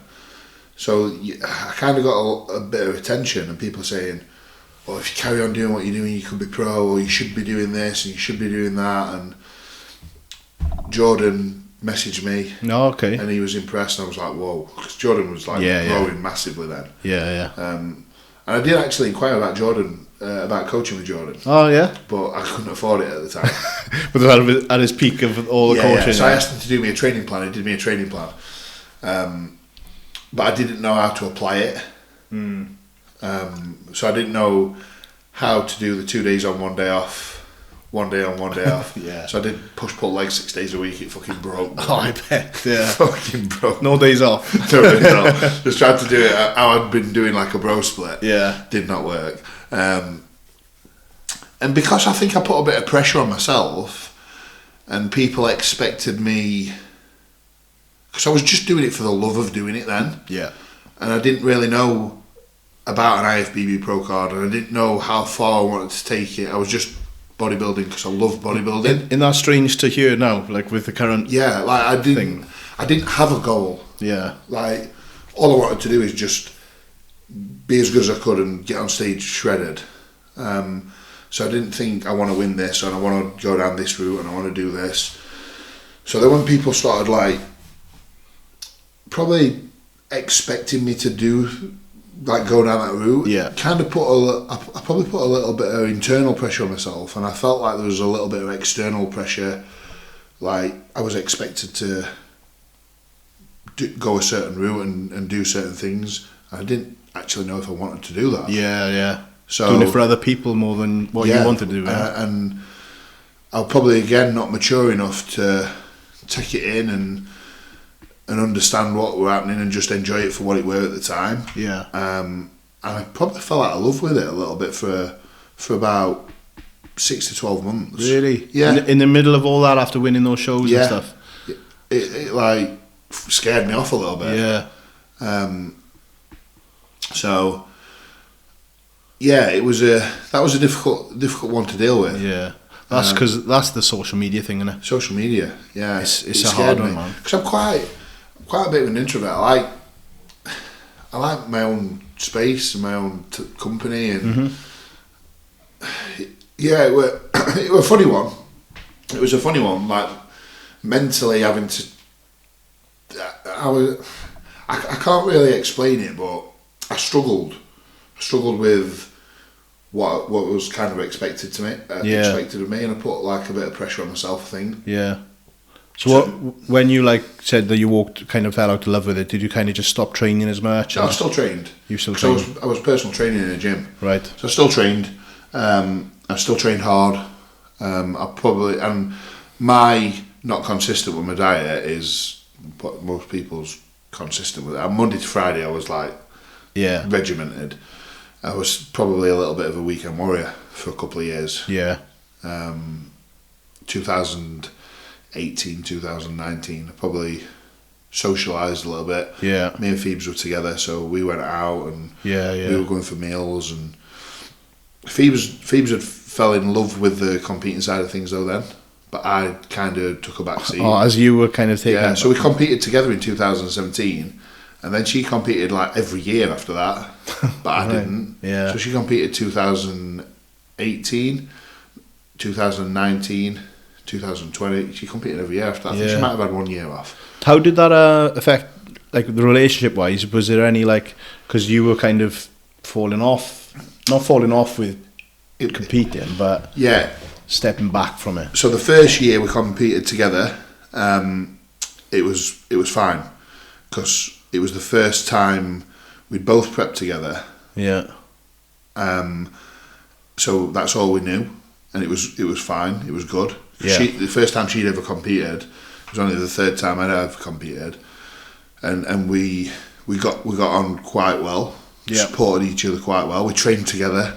So I kind of got a bit of attention, and people saying, "Oh, if you carry on doing what you're doing, you could be pro, or you should be doing this, and you should be doing that." And Jordan messaged me. No, okay. And he was impressed, and I was like, "Whoa!" Because Jordan was like growing massively then. Yeah. And I did actually inquire about Jordan, about coaching with Jordan. Oh yeah. But I couldn't afford it at the time. But at his peak of all the coaching. Yeah. So I asked him to do me a training plan. He did me a training plan, but I didn't know how to apply it. So I didn't know how to do the 2 days on, 1 day off. 1 day on, 1 day off. Yeah. So I did push-pull legs 6 days a week. It fucking broke. Oh, I bet. Yeah. Fucking broke. No days off. No days off. Just tried to do it how I'd been doing like a bro split. Yeah. Did not work. And because I think I put a bit of pressure on myself, and people expected me, because I was just doing it for the love of doing it then. Yeah. And I didn't really know about an IFBB Pro card, and I didn't know how far I wanted to take it. I was just bodybuilding because I love bodybuilding. Isn't that strange to hear now, like with the current like I didn't have a goal. Yeah. Like, all I wanted to do is just be as good as I could and get on stage shredded. So I didn't think I want to win this, and I want to go down this route, and I want to do this. So then when people started like probably expecting me to go down that route, kind of I probably put a little bit of internal pressure on myself, and I felt like there was a little bit of external pressure, like I was expected to go a certain route and do certain things. I didn't actually know if I wanted to do that. Yeah. So doing it for other people more than what you wanted to do. And I was probably again not mature enough to take it in and understand what were happening and just enjoy it for what it were at the time. Yeah. And I probably fell out of love with it a little bit for about 6 to 12 months. Really? Yeah. In the middle of all that, after winning those shows and stuff? It like scared me off a little bit. Yeah. So yeah, that was a difficult one to deal with. Yeah. That's because that's the social media thing, isn't it? Social media, yeah. It's a hard one, man. Because I'm quite a bit of an introvert. I like my own space and my own company, and yeah, it was a funny one. It was a funny one, like mentally having to. I can't really explain it, but I struggled with what was kind of expected of me, and I put like a bit of pressure on myself, I think. Yeah. So when you said that you kind of fell out of love with it, did you kind of just stop training as much? No, I still trained. You still trained? I was personal training in a gym. Right. So I still trained. I still trained hard. And my not consistent with my diet is what most people's consistent with. Monday to Friday I was regimented. I was probably a little bit of a weekend warrior for a couple of years. Yeah. 2018, 2019, I probably socialised a little bit. Yeah. Me and Phoebes were together, so we went out and we were going for meals. And Phoebes had fell in love with the competing side of things though then, but I kind of took a back seat. Oh, as you were kind of taking. Yeah, so we competed together in 2017, and then she competed like every year after that, but I didn't. Yeah. So she competed 2018, 2019, 2020. She competed every year after that. I think she might have had 1 year off. How did that affect, like, the relationship wise? Was there any, like, because you were kind of not falling off with competing, but stepping back from it? So the first year we competed together, it was fine, because it was the first time we'd both prepped together. Yeah. So that's all we knew, and it was fine. It was good. Yeah. The first time she'd ever competed, it was only the third time I'd ever competed, and we got on quite well. Yeah. Supported each other quite well. We trained together.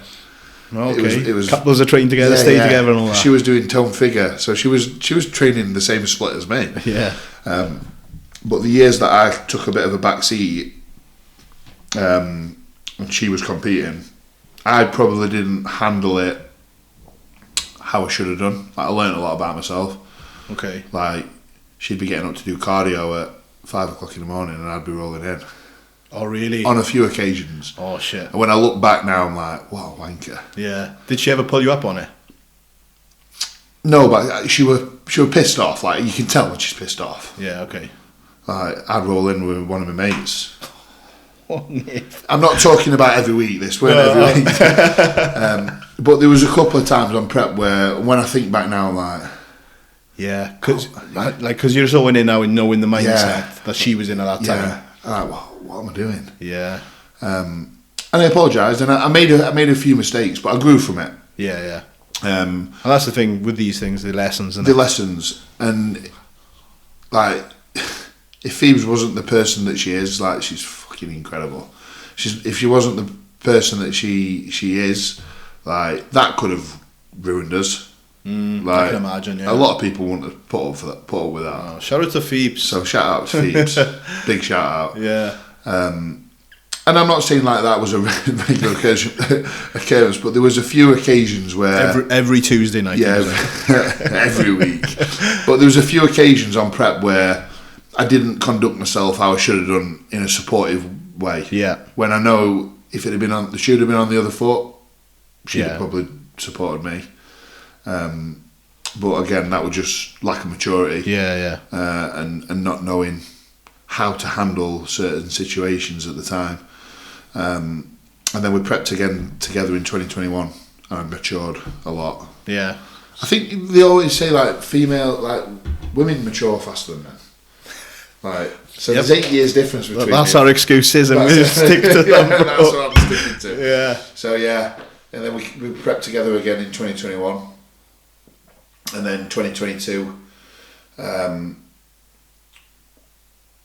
Okay. It was couples are trained together, stay together, and all that. She was doing tone figure, so she was training the same split as me. Yeah. But the years that I took a bit of a back seat, and she was competing, I probably didn't handle it how I should have done. Like, I learned a lot about myself. Okay. Like, she'd be getting up to do cardio at 5 o'clock in the morning, and I'd be rolling in. Oh, really? On a few occasions. Oh, shit. And when I look back now, I'm like, what a wanker. Yeah. Did she ever pull you up on it? No, but she were pissed off. Like, you can tell when she's pissed off. Yeah, okay. Like, I'd roll in with one of my mates. Oh, Nick. I'm not talking about every week. This weren't every week. But there was a couple of times on prep where, when I think back now, I'm like, yeah, because you're so in it now and knowing the mindset that she was in at that time. Yeah. I'm like, what am I doing? Yeah. And I apologised, and I made a few mistakes, but I grew from it. Yeah, yeah. And that's the thing with these things, the lessons. Lessons, and like, if Phoebes wasn't the person that she is, like, she's fucking incredible. If she wasn't the person that she is, like, that could have ruined us. Like, I can imagine. Yeah. A lot of people wouldn't have put up with that. Oh, shout out to Phoebes. So shout out to Phoebes, big shout out. Yeah. And I'm not saying like that was a regular occurrence, but there was a few occasions where every Tuesday night. Yeah, every week. But there was a few occasions on prep where I didn't conduct myself how I should have done in a supportive way. Yeah. When I know if it had been on, the shoe had been on the other foot, she'd have probably supported me. But again, that was just lack of maturity. Yeah, yeah. And not knowing how to handle certain situations at the time. And then we prepped again together in 2021, and I matured a lot. Yeah. I think they always say women mature faster than men. Like, so there's 8 years difference between. That's our excuses, and we stick to them. That's what I'm sticking to. Yeah. So yeah, and then we prepped together again in 2021. And then 2022,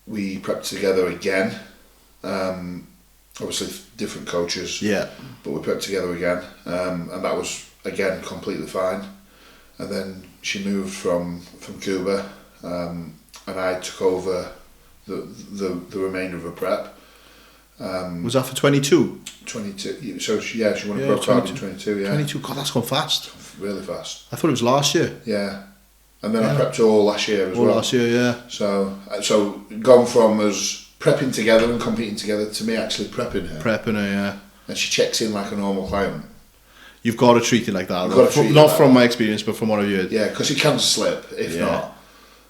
we prepped together again. Obviously, different coaches. Yeah. But we prepped together again, and that was again completely fine. And then she moved from Cuba, and I took over the remainder of her prep. Was that for 22? 22. So she won a pro card in 22. Yeah. 22. God, that's gone fast. Really fast. I thought it was last year. Yeah. And then I prepped all last year as well. All last year, yeah. So gone from us prepping together and competing together to me actually prepping her. Prepping her, yeah. And she checks in like a normal client. You've got to treat it like that. Not from my experience, but from what I've heard. Yeah, because it can slip if not.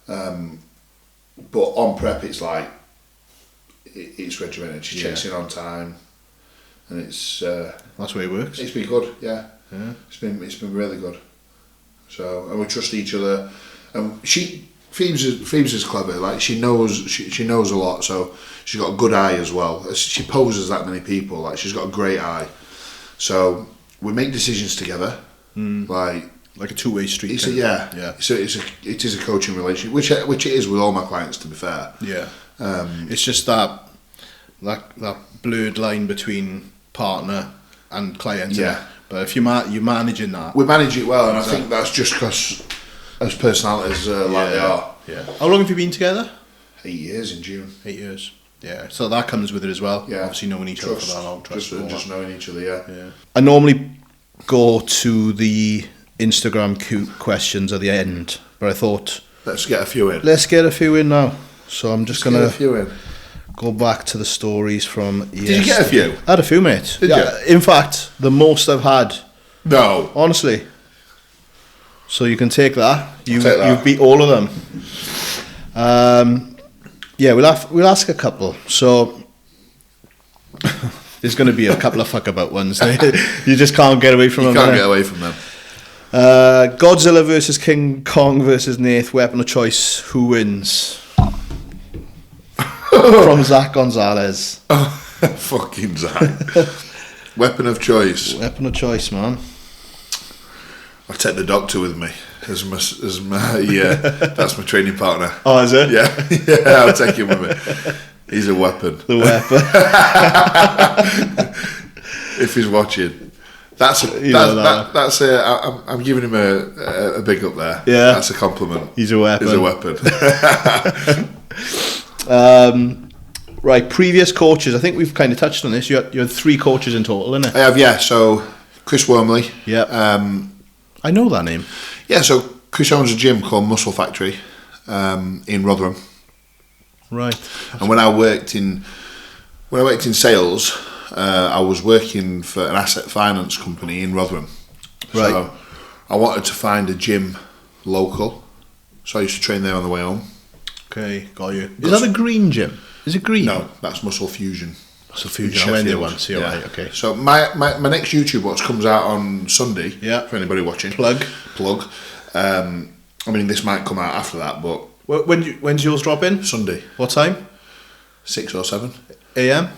But on prep, it's like it's regimented. She checks in on time, and it's that's the way it works. It's been good, yeah. It's been really good. So, and we trust each other. And Phoebes is clever. Like, she knows a lot. So she's got a good eye as well. She poses that many people. Like, she's got a great eye. So we make decisions together. Like a two-way street. It is a coaching relationship, which it is with all my clients, to be fair. Yeah. It's just that blurred line between partner and client. Yeah. But if you're managing that, we manage it well, and I think that's just because as personalities they are. Yeah. How long have you been together? 8 years in June. 8 years. Yeah, so that comes with it as well. Yeah. Obviously knowing each other for that long. Just knowing each other, yeah. I normally go to the Instagram questions at the end, but I thought... Let's get a few in. Let's get a few in now. So I'm just going to... Get a few in. Go back to the stories from yesterday. Did you get a few? I had a few, mate. Did you? In fact, the most I've had. No. Honestly. So you can take that. Take that. You've beat all of them. Yeah, we'll ask a couple. So there's going to be a couple of fuck about ones. You just can't get away from them. You can't get away from them. Godzilla versus King Kong versus Nath. Weapon of choice. Who wins? From Zach Gonzalez. Fucking Zach. Weapon of choice. Weapon of choice, man. I take the doctor with me as my yeah. That's my training partner. Oh, is it? Yeah, I'll take him with me. He's a weapon. The weapon. If he's watching, I'm giving him a big up there. Yeah, that's a compliment. He's a weapon. He's a weapon. Right, previous coaches. I think we've kind of touched on this. You had 3 coaches in total, innit? I have, yeah. So Chris Wormley. Yeah. I know that name. Yeah. So Chris owns a gym called Muscle Factory in Rotherham. Right. And when I worked in sales, I was working for an asset finance company in Rotherham. Right. So I wanted to find a gym local, so I used to train there on the way home. Okay, got you. Is that a green gym? Is it green? No, that's Muscle Fusion. Muscle Fusion. I went there once. Yeah. Right, okay. So my next YouTube watch comes out on Sunday. Yeah. For anybody watching. Plug. I mean, this might come out after that, but when's yours drop in? Sunday. What time? 6 or 7 a.m.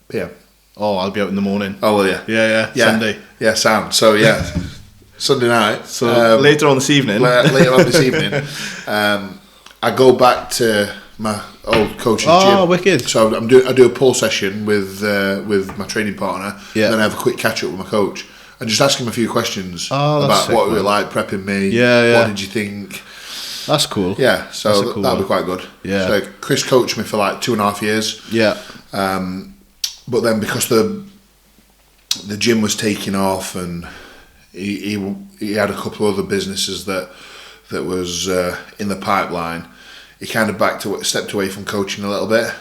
p.m. Oh, I'll be out in the morning. Oh well, yeah. Yeah. Sunday. Yeah, sound. So yeah, Sunday night. So later on this evening. Later on this evening, I go back to my old coach's gym. Oh, wicked! So I do a pull session with my training partner. Yeah. And then I have a quick catch up with my coach and just ask him a few questions about sick, what it was like prepping me. Yeah. What did you think? That's cool. Yeah. So cool that'll be quite good. Yeah. So Chris coached me for like 2.5 years. Yeah. But then because the gym was taking off and he had a couple of other businesses that was in the pipeline, he kind of stepped away from coaching a little bit,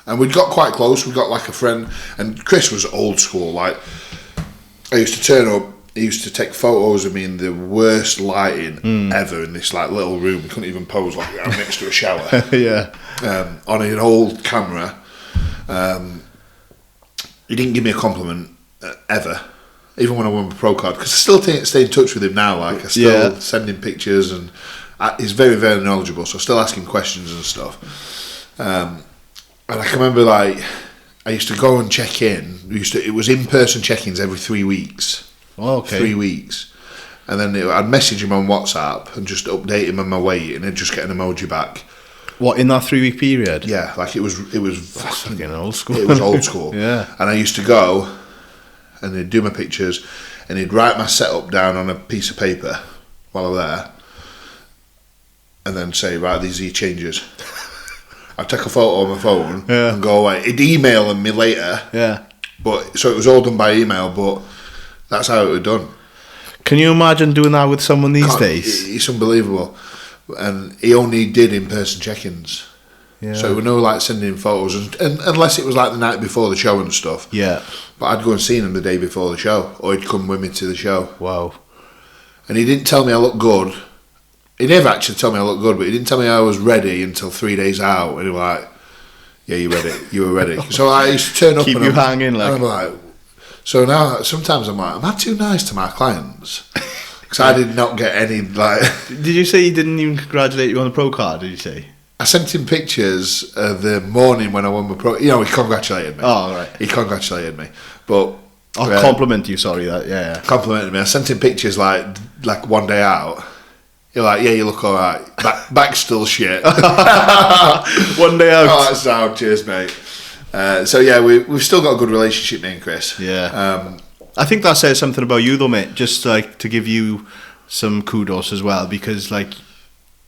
and we got quite close. We got like a friend, and Chris was old school. Like I used to turn up, he used to take photos of me in the worst lighting ever in this like little room. We couldn't even pose, like I'm next to a shower. Yeah. On an old camera. He didn't give me a compliment ever, even when I won my pro card, because I still stay in touch with him now. Like I still send him pictures, and he's very, very knowledgeable. So I still ask him questions and stuff. And I can remember, like, I used to go and check in. It was in-person check-ins every 3 weeks. Oh, okay. 3 weeks, and then I'd message him on WhatsApp and just update him on my weight, and I'd just get an emoji back. What, in that 3-week period? Yeah, like it was fucking old school. It was old school. Yeah. And I used to go and he'd do my pictures and he'd write my setup down on a piece of paper while I'm there and then say, right, these are your changes. I'd take a photo on my phone and go away. He'd email me later. Yeah. But so it was all done by email, but that's how it was done. Can you imagine doing that with someone these days? It's unbelievable. And he only did in-person check-ins. Yeah. So we no like sending him photos, and unless it was like the night before the show and stuff. Yeah. But I'd go and see him the day before the show, or he'd come with me to the show. Wow. And he didn't tell me I looked good. He never actually told me I looked good, but he didn't tell me I was ready until 3 days out. And he was like, "Yeah, you ready? You were ready." So I used to turn up. Keep you hanging, like. And I'm like, so now sometimes I'm like, am I too nice to my clients? Because I did not get any like. Did you say he didn't even congratulate you on the pro card? Did you say? I sent him pictures the morning when I won my pro. You know, he congratulated me. Oh, right. He congratulated me, but compliment you. Sorry, that yeah. Complimented me. I sent him pictures like one day out. You're like, yeah, you look all right. Back still shit. One day out. Oh, that's sound. Cheers, mate. So yeah, we've still got a good relationship, me and Chris. Yeah. I think that says something about you, though, mate. Just like to give you some kudos as well, because like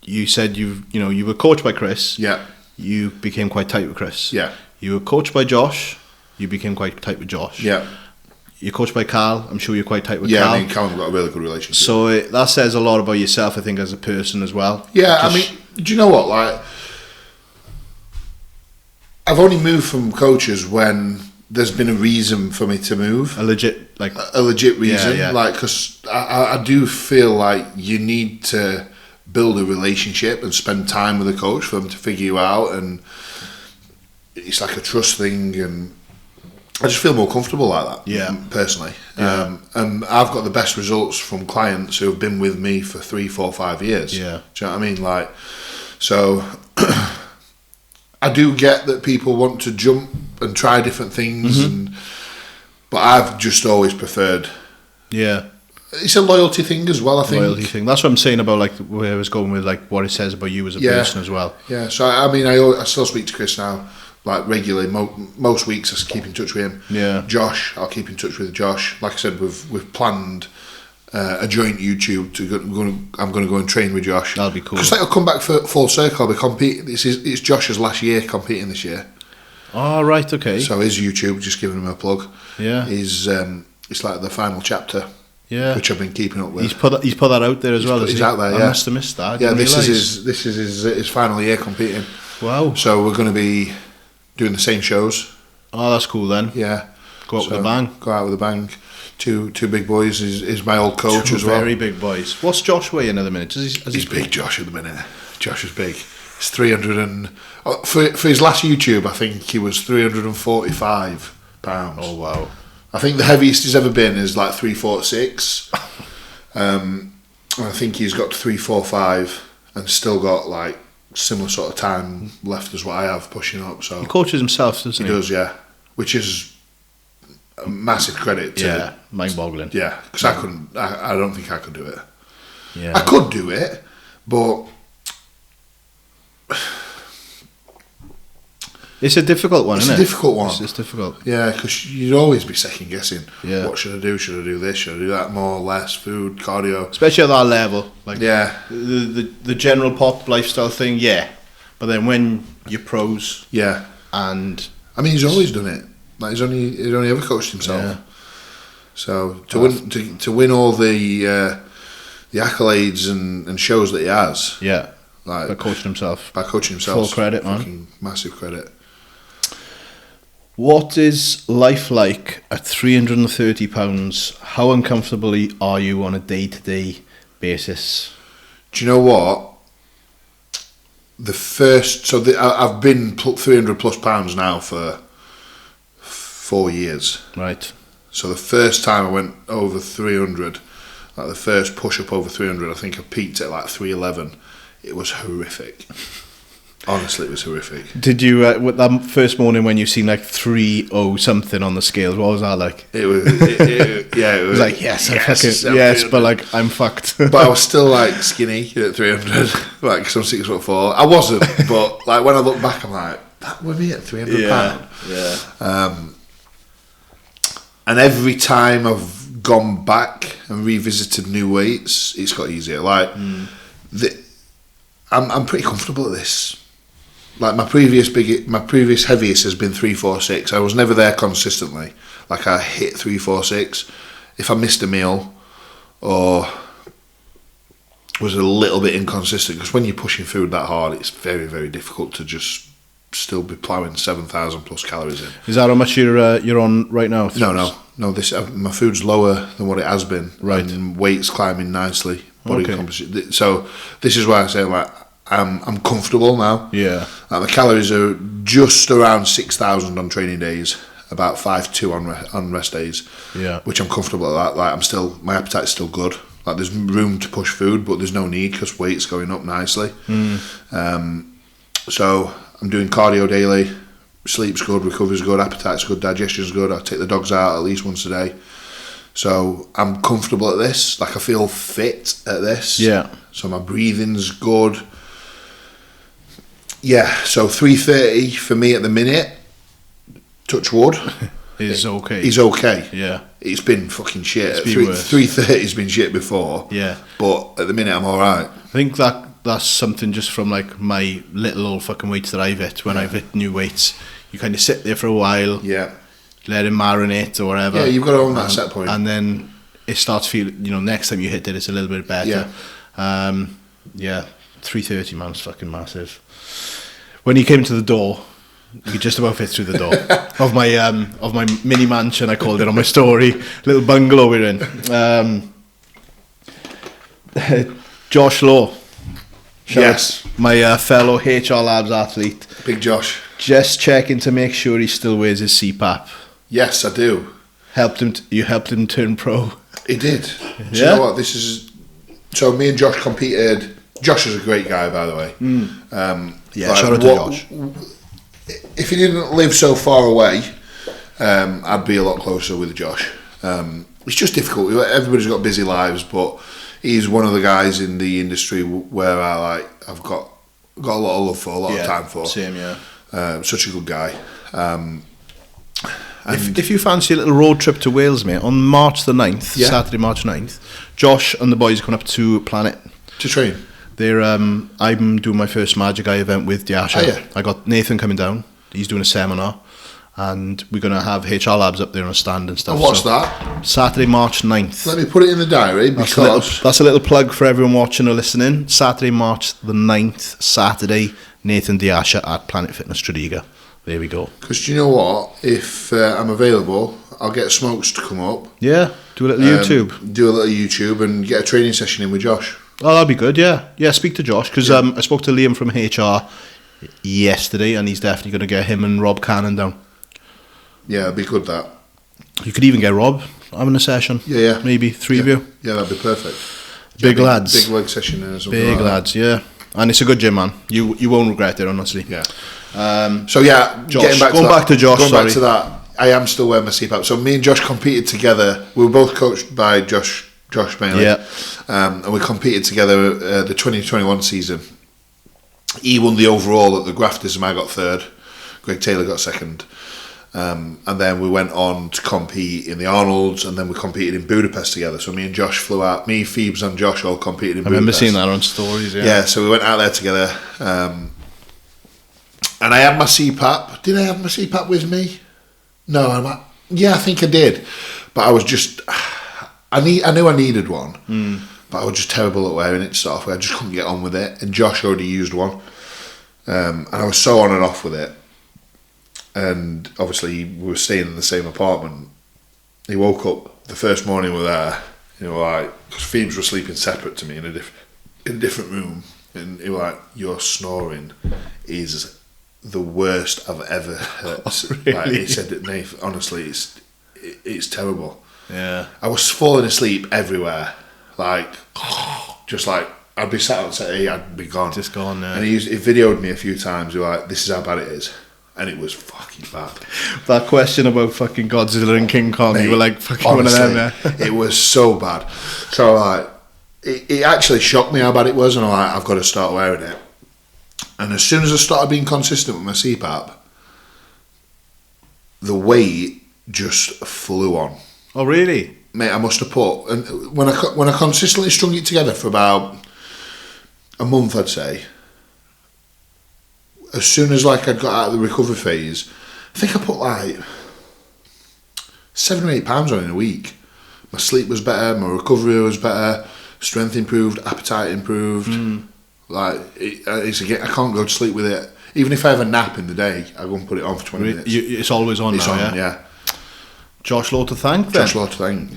you said, you were coached by Chris. Yeah. you became quite tight with Chris. Yeah. You were coached by Josh. You became quite tight with Josh. Yeah. You're coached by Carl. I'm sure you're quite tight with Carl. Carl. Yeah, me and Carl have got a really good relationship. So that says a lot about yourself, I think, as a person as well. Yeah, I mean, do you know what? Like, I've only moved from coaches when there's been a reason for me to move. A legit reason. Yeah. Like, because I do feel like you need to build a relationship and spend time with a coach for them to figure you out, and it's like a trust thing, and I just feel more comfortable like that. Yeah, personally. Yeah. And I've got the best results from clients who have been with me for 3, 4, 5 years. Yeah, do you know what I mean? Like, so I do get that people want to jump and try different things, but I've just always preferred. Yeah. It's a loyalty thing as well, I think. Loyalty thing. That's what I'm saying about like where I was going with like what it says about you as a person as well. Yeah. So I mean, I still speak to Chris now, like regularly. Most weeks I keep in touch with him. Yeah. Josh, I'll keep in touch with Josh. Like I said, we've planned a joint YouTube. I'm going to go and train with Josh. That'll be cool. Because I'll come back for full circle. I'll be competing. It's Josh's last year competing this year. Oh, right. Okay. So his YouTube, just giving him a plug. Yeah. Is it's like the final chapter. Yeah, which I've been keeping up with. He's put that out there as well. He's out there. Yeah, I must have missed that. Yeah, this is his final year competing. Wow. So we're going to be doing the same shows. Oh, that's cool then. Yeah. Go out with a bang. Go out with a bang. Two big boys is my old coach as well. Very big boys. What's Josh weighing at the minute? He's big, Josh, at the minute. Josh is big. He's 300 and for his last YouTube, I think he was 345 pounds. Oh wow. I think the heaviest he's ever been is like 346. I think he's got to 345 and still got like similar sort of time left as what I have pushing up. So he coaches himself, doesn't he? He does, yeah. Which is a massive credit to mind-boggling. Yeah, because I couldn't. I don't think I could do it. Yeah, I could do it, but it's a difficult one, isn't it? It's a difficult one. It's difficult. Yeah, because you'd always be second guessing. Yeah. What should I do? Should I do this? Should I do that? More, less, food, cardio. Especially at that level. Like yeah. The general pop lifestyle thing, yeah. But then when you're pros, yeah. And I mean, he's always done it. Like he's only ever coached himself. Yeah. So to win all the accolades and shows that he has. Yeah. Like by coaching himself. Full credit, man. Massive credit. What is life like at £330? How uncomfortable are you on a day-to-day basis? Do you know what? I've been 300 plus pounds now for 4 years. Right. So the first time I went over 300, like the first push up over 300, I think I peaked at like 311. It was horrific. Honestly, it was horrific. Did you, that first morning when you seen like 30 something on the scales, what was that like? It was, it was like, yes, but like, I'm fucked. But I was still like skinny at 300, like, cause I'm 6'4". I wasn't, but like when I look back, I'm like, that was me at 300 pounds. Yeah. And every time I've gone back and revisited new weights, it's got easier. Like, I'm pretty comfortable at this. Like my previous heaviest has been 346. I was never there consistently. Like I hit 346. If I missed a meal or was a little bit inconsistent, because when you're pushing food that hard, it's very, very difficult to just still be ploughing 7,000 plus calories in. Is that how much you're on right now? No. This my food's lower than what it has been. Right. And weight's climbing nicely. Body composition. So this is why I say like I'm comfortable now. Yeah. Like the calories are just around 6,000 on training days, about 5,200 on rest days. Yeah. Which I'm comfortable at that. Like my appetite's still good. Like there's room to push food, but there's no need because weight's going up nicely. So I'm doing cardio daily. Sleep's good, recovery's good, appetite's good, digestion's good. I take the dogs out at least once a day. So I'm comfortable at this. Like I feel fit at this. Yeah. So my breathing's good. Yeah. So 330 for me at the minute. Touch wood. Is okay. He's okay. Yeah. It's been fucking shit. It's been worse. 330's been shit before. Yeah. But at the minute I'm all right. I think that that's something just from like my little old fucking weights that I've hit when I've hit new weights. You kind of sit there for a while, let it marinate or whatever. Yeah, you've got to own that set point, and then it starts feeling. Next time you hit it, it's a little bit better. 330, man, it's fucking massive. When he came to the door, you could just about fit through the door of my mini mansion. I called it on my story, little bungalow we're in. Josh Law, yes, my fellow HR Labs athlete, Big Josh. Just checking to make sure he still wears his CPAP. Yes, I do. You helped him turn pro. He did. Do you know what? So me and Josh competed. Josh is a great guy, by the way. Shout out to Josh. If he didn't live so far away, I'd be a lot closer with Josh. It's just difficult. Everybody's got busy lives, but he's one of the guys in the industry where I've got a lot of love for, a lot of time for. Same, such a good guy. If you fancy a little road trip to Wales, mate, on March the 9th, Saturday, March 9th, Josh and the boys are coming up to Planet to train. I'm doing my first Magic Eye event with Diasha. I got Nathan coming down. He's doing a seminar, and we're going to have HR Labs up there on a stand and stuff. And what's that? Saturday, March 9th. Let me put it in the diary, because that's a little plug for everyone watching or listening. Saturday, March the 9th, Saturday, Nathan Diasha at Planet Fitness Tredegar. There we go. Because do you know what? If I'm available, I'll get Smokes to come up. Yeah, do a little YouTube. Do a little YouTube and get a training session in with Josh. Oh, that'd be good, yeah. Yeah, speak to Josh, because I spoke to Liam from HR yesterday, and he's definitely going to get him and Rob Cannon down. Yeah, it'd be good, that. You could even get Rob having a session. Yeah. Maybe 3 of you. Yeah, that'd be perfect. Big lads. Big leg session there as well. Big lads, yeah. And it's a good gym, man. You won't regret it, honestly. Yeah. So yeah, Josh, going back to Josh. Going back to that, I am still wearing my CPAP. So me and Josh competed together. We were both coached by Josh mainly. Yeah. And we competed together the 2021 season. He won the overall at the Grafters, and I got third. Greg Taylor got second. And then we went on to compete in the Arnolds, and then we competed in Budapest together. So me and Josh flew out. Me, Phoebes and Josh all competed in Budapest. I remember seeing that on stories, Yeah, so we went out there together. And I had my CPAP. Did I have my CPAP with me? No, I think I did. But I was just... I knew I needed one, but I was just terrible at wearing it to start off with. I just couldn't get on with it. And Josh already used one. And I was so on and off with it. And obviously we were staying in the same apartment. He woke up the first morning we were there, because Phoebes were sleeping separate to me in a different room, and he was like, "Your snoring is the worst I've ever heard." Oh, really? Like, he said that, Nathan, honestly, it's terrible. Yeah, I was falling asleep everywhere, just like I'd be sat on set, I'd be gone, just gone. And he videoed me a few times. He was like, "This is how bad it is." And it was fucking bad. That question about fucking Godzilla and King Kong, mate, you were like fucking honestly, one of them, yeah. It was so bad. So it actually shocked me how bad it was, and I've got to start wearing it. And as soon as I started being consistent with my CPAP, the weight just flew on. Oh really? Mate, I must have put, and when I consistently strung it together for about a month, I'd say. As soon as I'd got out of the recovery phase, I think I put 7 or 8 pounds on in a week. My sleep was better, my recovery was better, strength improved, appetite improved. I can't go to sleep with it. Even if I have a nap in the day, I go and put it on for 20 minutes. It's always on now, yeah? Josh Law to thank then. Josh Law to thank.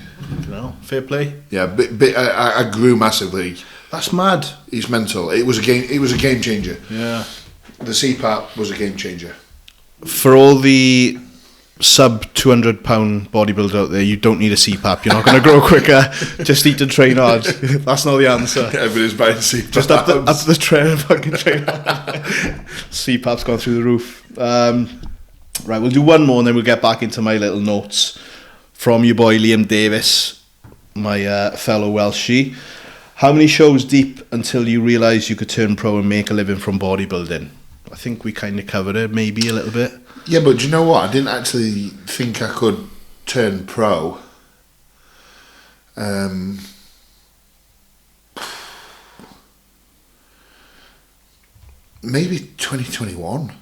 Fair play. Yeah, I grew massively. That's mad. He's mental. It was a game changer. Yeah. The CPAP was a game changer. For all the sub 200 pound bodybuilder out there, you don't need a CPAP. You're not going to grow quicker. Just eat and train hard. That's not the answer. Everybody's buying CPAP. Just up the train, fucking train hard. CPAP's gone through the roof. Right, we'll do one more and then we'll get back into my little notes from your boy Liam Davis, my fellow Welshie. How many shows deep until you realised you could turn pro and make a living from bodybuilding? I think we kind of covered it, maybe a little bit. Yeah, but do you know what? I didn't actually think I could turn pro. maybe 2021.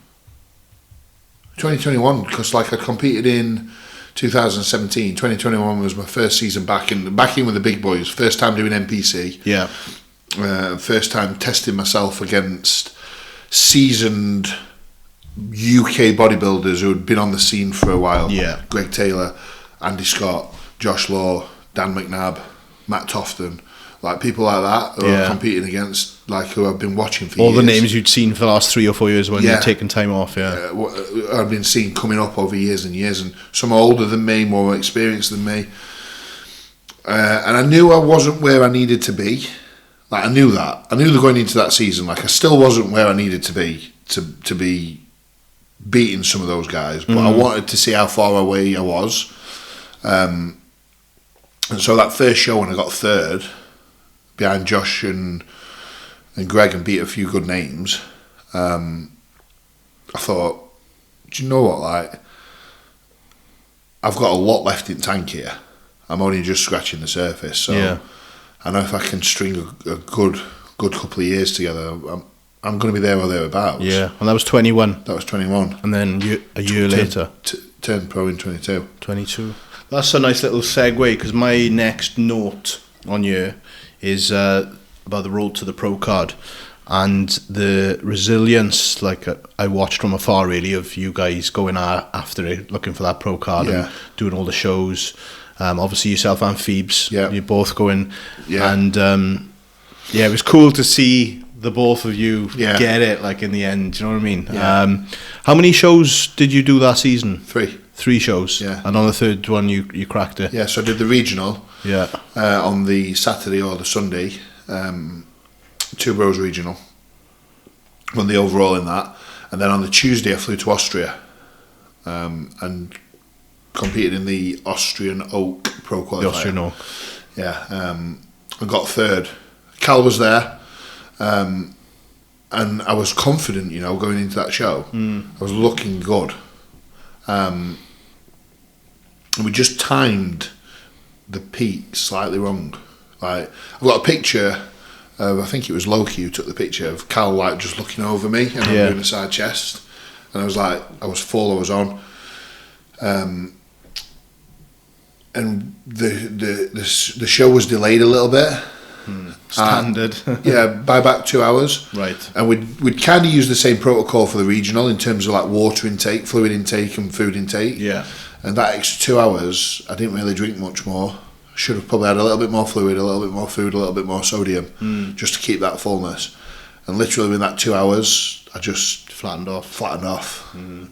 2021, because like I competed in 2017. 2021 was my first season back in with the big boys. First time doing NPC. Yeah. First time testing myself against seasoned UK bodybuilders who had been on the scene for a while. Yeah. Greg Taylor, Andy Scott, Josh Law, Dan McNabb, Matt Tofton. Like people like that who are competing against, like who I've been watching for all years. the names you'd seen for the last 3 or 4 years when you'd taken time off. I've been seeing coming up over years and years, and some are older than me, more experienced than me, and I knew I wasn't where I needed to be. Like I knew that going into that season, like I still wasn't where I needed to be beating some of those guys, but I wanted to see how far away I was, and so that first show when I got third behind Josh and Greg and beat a few good names, I thought, do you know what, like I've got a lot left in tank here. I'm only just scratching the surface, so I know if I can string a good couple of years together, I'm going to be there or thereabouts. Yeah, and that was 21. That was 21. And then a year later, turned pro in 22. 22. That's a nice little segue, because my next note on you is about the road to the pro card and the resilience, like I watched from afar really, of you guys going after it, looking for that pro card and doing all the shows. Obviously yourself and Phoebes, you're both going, and it was cool to see the both of you get it, like in the end. Do you know what I mean? How many shows did you do that season? 3 shows, and on the third one you cracked it. Yeah, so I did the regional on the Saturday or the Sunday, 2 Bros regional, won the overall in that, and then on the Tuesday I flew to Austria and competed in the Austrian Oak Pro Qualifier. The Austrian Oak. I got third. Cal was there, and I was confident, going into that show. I was looking good. We just timed the peak slightly wrong. Like I've got a picture of, I think it was Loki who took the picture of Cal like just looking over me and I'm doing a side chest, and I was like, I was full, I was on, and the show was delayed a little bit. Standard. By about 2 hours. Right. And we'd kind of use the same protocol for the regional in terms of like water intake, fluid intake and food intake. Yeah. And that extra 2 hours, I didn't really drink much more. Should have probably had a little bit more fluid, a little bit more food, a little bit more sodium, just to keep that fullness. And literally within that 2 hours, I just flattened off in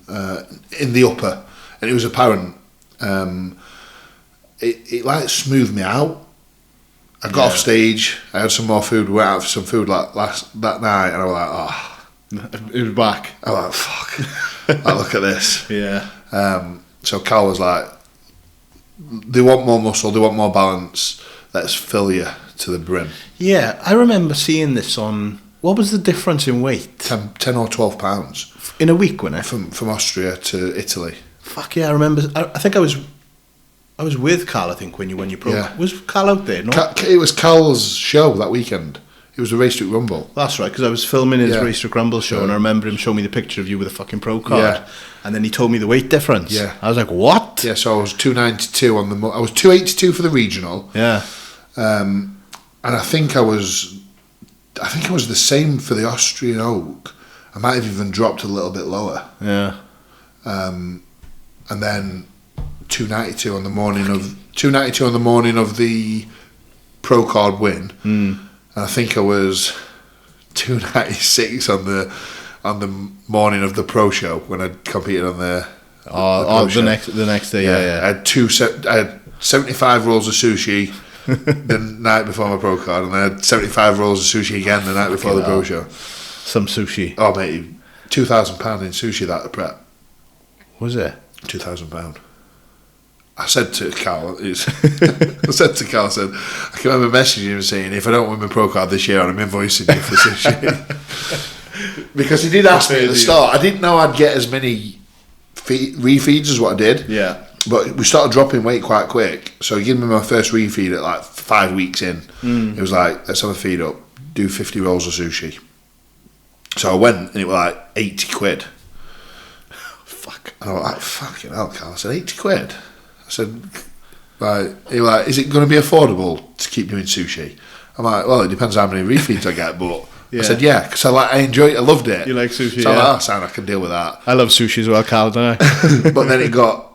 the upper, and it was apparent. It like smoothed me out. I got off stage, I had some more food, we went out for some food like that night, and I was like, oh. It was back. I was like, fuck. Like, look at this. Yeah. So Cal was like, they want more muscle, they want more balance, let's fill you to the brim. Yeah, I remember seeing this on, what was the difference in weight? 10 or 12 pounds. In a week, wasn't it? From Austria to Italy. Fuck yeah, I remember, I think I was with Cal, I think, when you pro. Yeah. Was Cal out there? No? It was Cal's show that weekend. It was the Race Street Rumble. That's right, because I was filming his Race Street Rumble show, and I remember him showing me the picture of you with a fucking pro card, and then he told me the weight difference. Yeah. I was like, what? Yeah, so I was 292 on the... I was 282 for the regional. Yeah. And I think I was the same for the Austrian Oak. I might have even dropped a little bit lower. Yeah. And then 292 on the morning of the pro card win. And I think I was 296 on the morning of the pro show when I competed on the next day. Yeah. I had 75 rolls of sushi the night before my pro card, and I had 75 rolls of sushi again the night before the pro show. Some sushi. Oh mate, £2,000 in sushi that prep. Was it? £2,000. I said to Cal, I said, I can remember messaging him saying, if I don't win my pro card this year, I'm invoicing you for sushi. Because he did ask me at the start. I didn't know I'd get as many refeeds as what I did. Yeah. But we started dropping weight quite quick. So he gave me my first refeed at like 5 weeks in. It was like, let's have a feed up. Do 50 rolls of sushi. So I went and it was like 80 quid. Fuck. And I was like, fucking hell, Carl. I said, 80 quid? I said, right. He was like, is it going to be affordable to keep doing sushi? I'm like, well, it depends how many refeeds I get, but I said, yeah, because I enjoyed it, I loved it. You like sushi, so I'm like, sound, I can deal with that. I love sushi as well, Carl, don't I? But then it got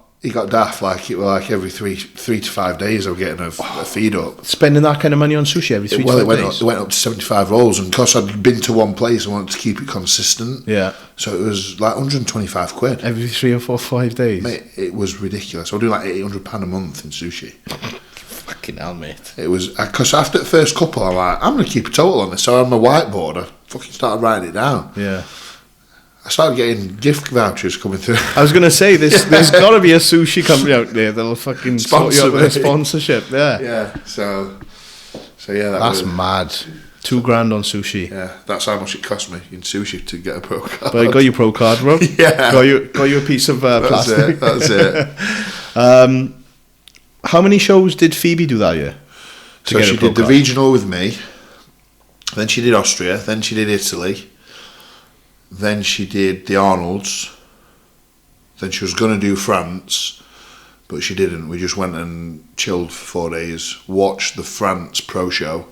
daft, like it was like every three to 5 days I was getting a feed up. Spending that kind of money on sushi every 3 to 5 days? It went up to 75 rolls, and because I'd been to one place, I wanted to keep it consistent. Yeah. So it was like 125 quid. Every 3 or 4, 5 days? Mate, it was ridiculous. I was doing like £800 a month in sushi. Fucking hell, mate. It was, because after the first couple, I'm like, I'm going to keep a total on this. So on my whiteboard, I fucking started writing it down. Yeah. I started getting gift vouchers coming through. I was going to say, there's got to be a sushi company out there that'll fucking sort you up with a sponsorship. Yeah. Yeah. So yeah. That's mad. $2,000 on sushi. Yeah, that's how much it cost me in sushi to get a pro card. But I got your pro card, bro. Yeah. Got you a piece of plastic. That's it. How many shows did Phoebe do that year? So she did the regional with me. Then she did Austria. Then she did Italy. Then she did the Arnolds. Then she was going to do France, but she didn't. We just went and chilled for 4 days, watched the France Pro Show,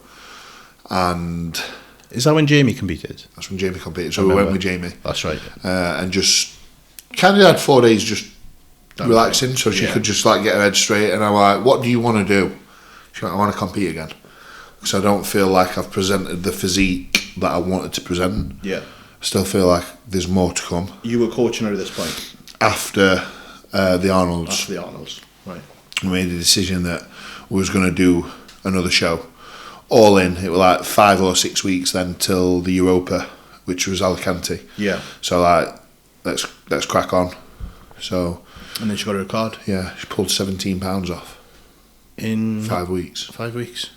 and... Is that when Jamie competed? That's when Jamie competed, so we went with Jamie. That's right. And just kind of had 4 days just relaxing, so she could just like get her head straight, and I'm like, what do you want to do? She went, I want to compete again. Because I don't feel like I've presented the physique that I wanted to present. Yeah. Still feel like there's more to come. You were coaching her at this point? After the Arnolds. After the Arnolds, right. We made a decision that we was going to do another show. All in, it was like 5 or 6 weeks then till the Europa, which was Alicante. Yeah. So like, let's crack on. So. And then she got her card? Yeah, she pulled 17 pounds off. In 5 weeks. 5 weeks.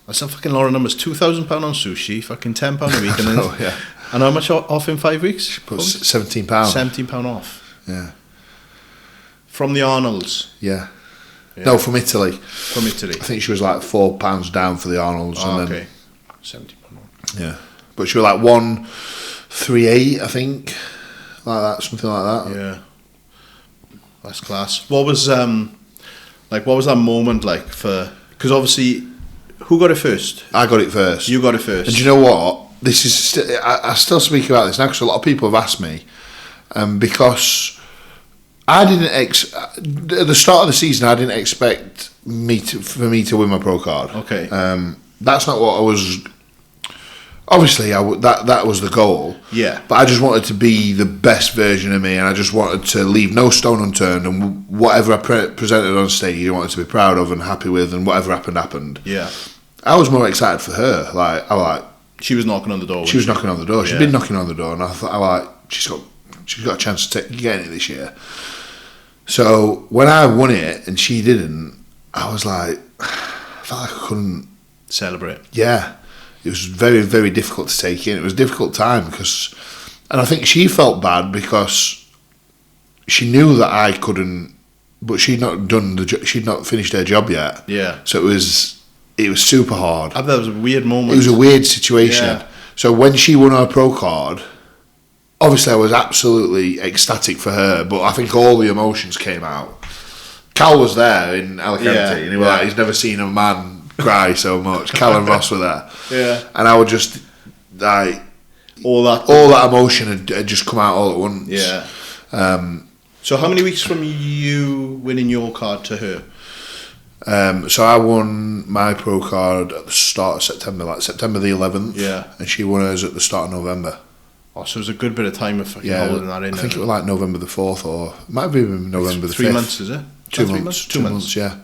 That's a fucking lot of numbers. £2,000 on sushi, fucking £10 a week, and then yeah. And how much off in 5 weeks? She put £17. £17 off. Yeah. From the Arnolds. Yeah. No, from Italy. From Italy. I think she was like £4 down for the Arnolds. Oh, and okay. £17 off. Yeah, but she was like 138, I think, like that, something like that. Yeah. That's class. What was what was that moment like for? Because obviously, who got it first? I got it first. You got it first. And do you know what? This is I still speak about this now because a lot of people have asked me, because I didn't at the start of the season I didn't expect for me to win my pro card. Okay. That's not what I was. Obviously, that was the goal. Yeah. But I just wanted to be the best version of me, and I just wanted to leave no stone unturned. And whatever I presented on stage, I wanted to be proud of and happy with, and whatever happened. Yeah. I was more excited for her. She was knocking on the door. She was knocking on the door. She'd been knocking on the door, and I thought, she's got a chance to get it this year. So when I won it and she didn't, I was like, I felt like I couldn't celebrate. Yeah. It was very, very difficult to take in. It was a difficult time and I think she felt bad because she knew that I couldn't, but she'd not she'd not finished her job yet. Yeah. So it was super hard. I thought that was a weird moment. It was a weird situation. Yeah. So when she won her pro card, obviously I was absolutely ecstatic for her, but I think all the emotions came out. Cal was there in Alicante, and he was like, he's never seen a man cry so much. Cal and Ross were there. Yeah. And I would just like all that emotion had just come out all at once. Yeah. So how many weeks from you winning your card to her? So I won my pro card at the start of September, like September the 11th. Yeah. And she won hers at the start of November. Oh, so it was a good bit of time of fucking holding that in. I think it was like November the 4th, or it might have been November the 5th. 3 months, is it? 2 months. 2 months, yeah.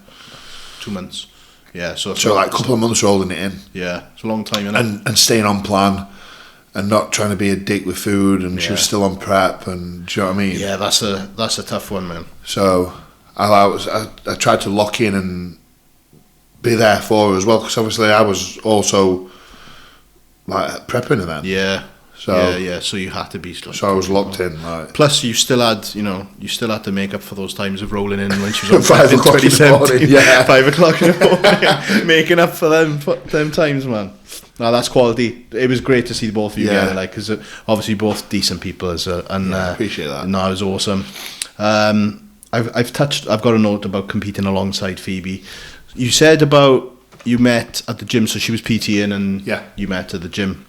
2 months. Yeah, so like a couple of months rolling it in. Yeah, it's a long time, innit? And staying on plan and not trying to be a dick with food, and she was still on prep, and do you know what I mean? Yeah, that's a tough one, man. So I tried to lock in and be there for her as well, because obviously I was also like prepping her then. Yeah. So so you had to be. So I was locked in. Like. Plus, you still had to make up for those times of rolling in when she was on 5 o'clock in the morning. Yeah, 5 o'clock in the morning, making up for them times, man. No, that's quality. It was great to see both of you Yeah. together, like, because obviously both decent people, and I appreciate that. No, it was awesome. I've got a note about competing alongside Phoebe. You said about you met at the gym, so she was PTing and you met at the gym.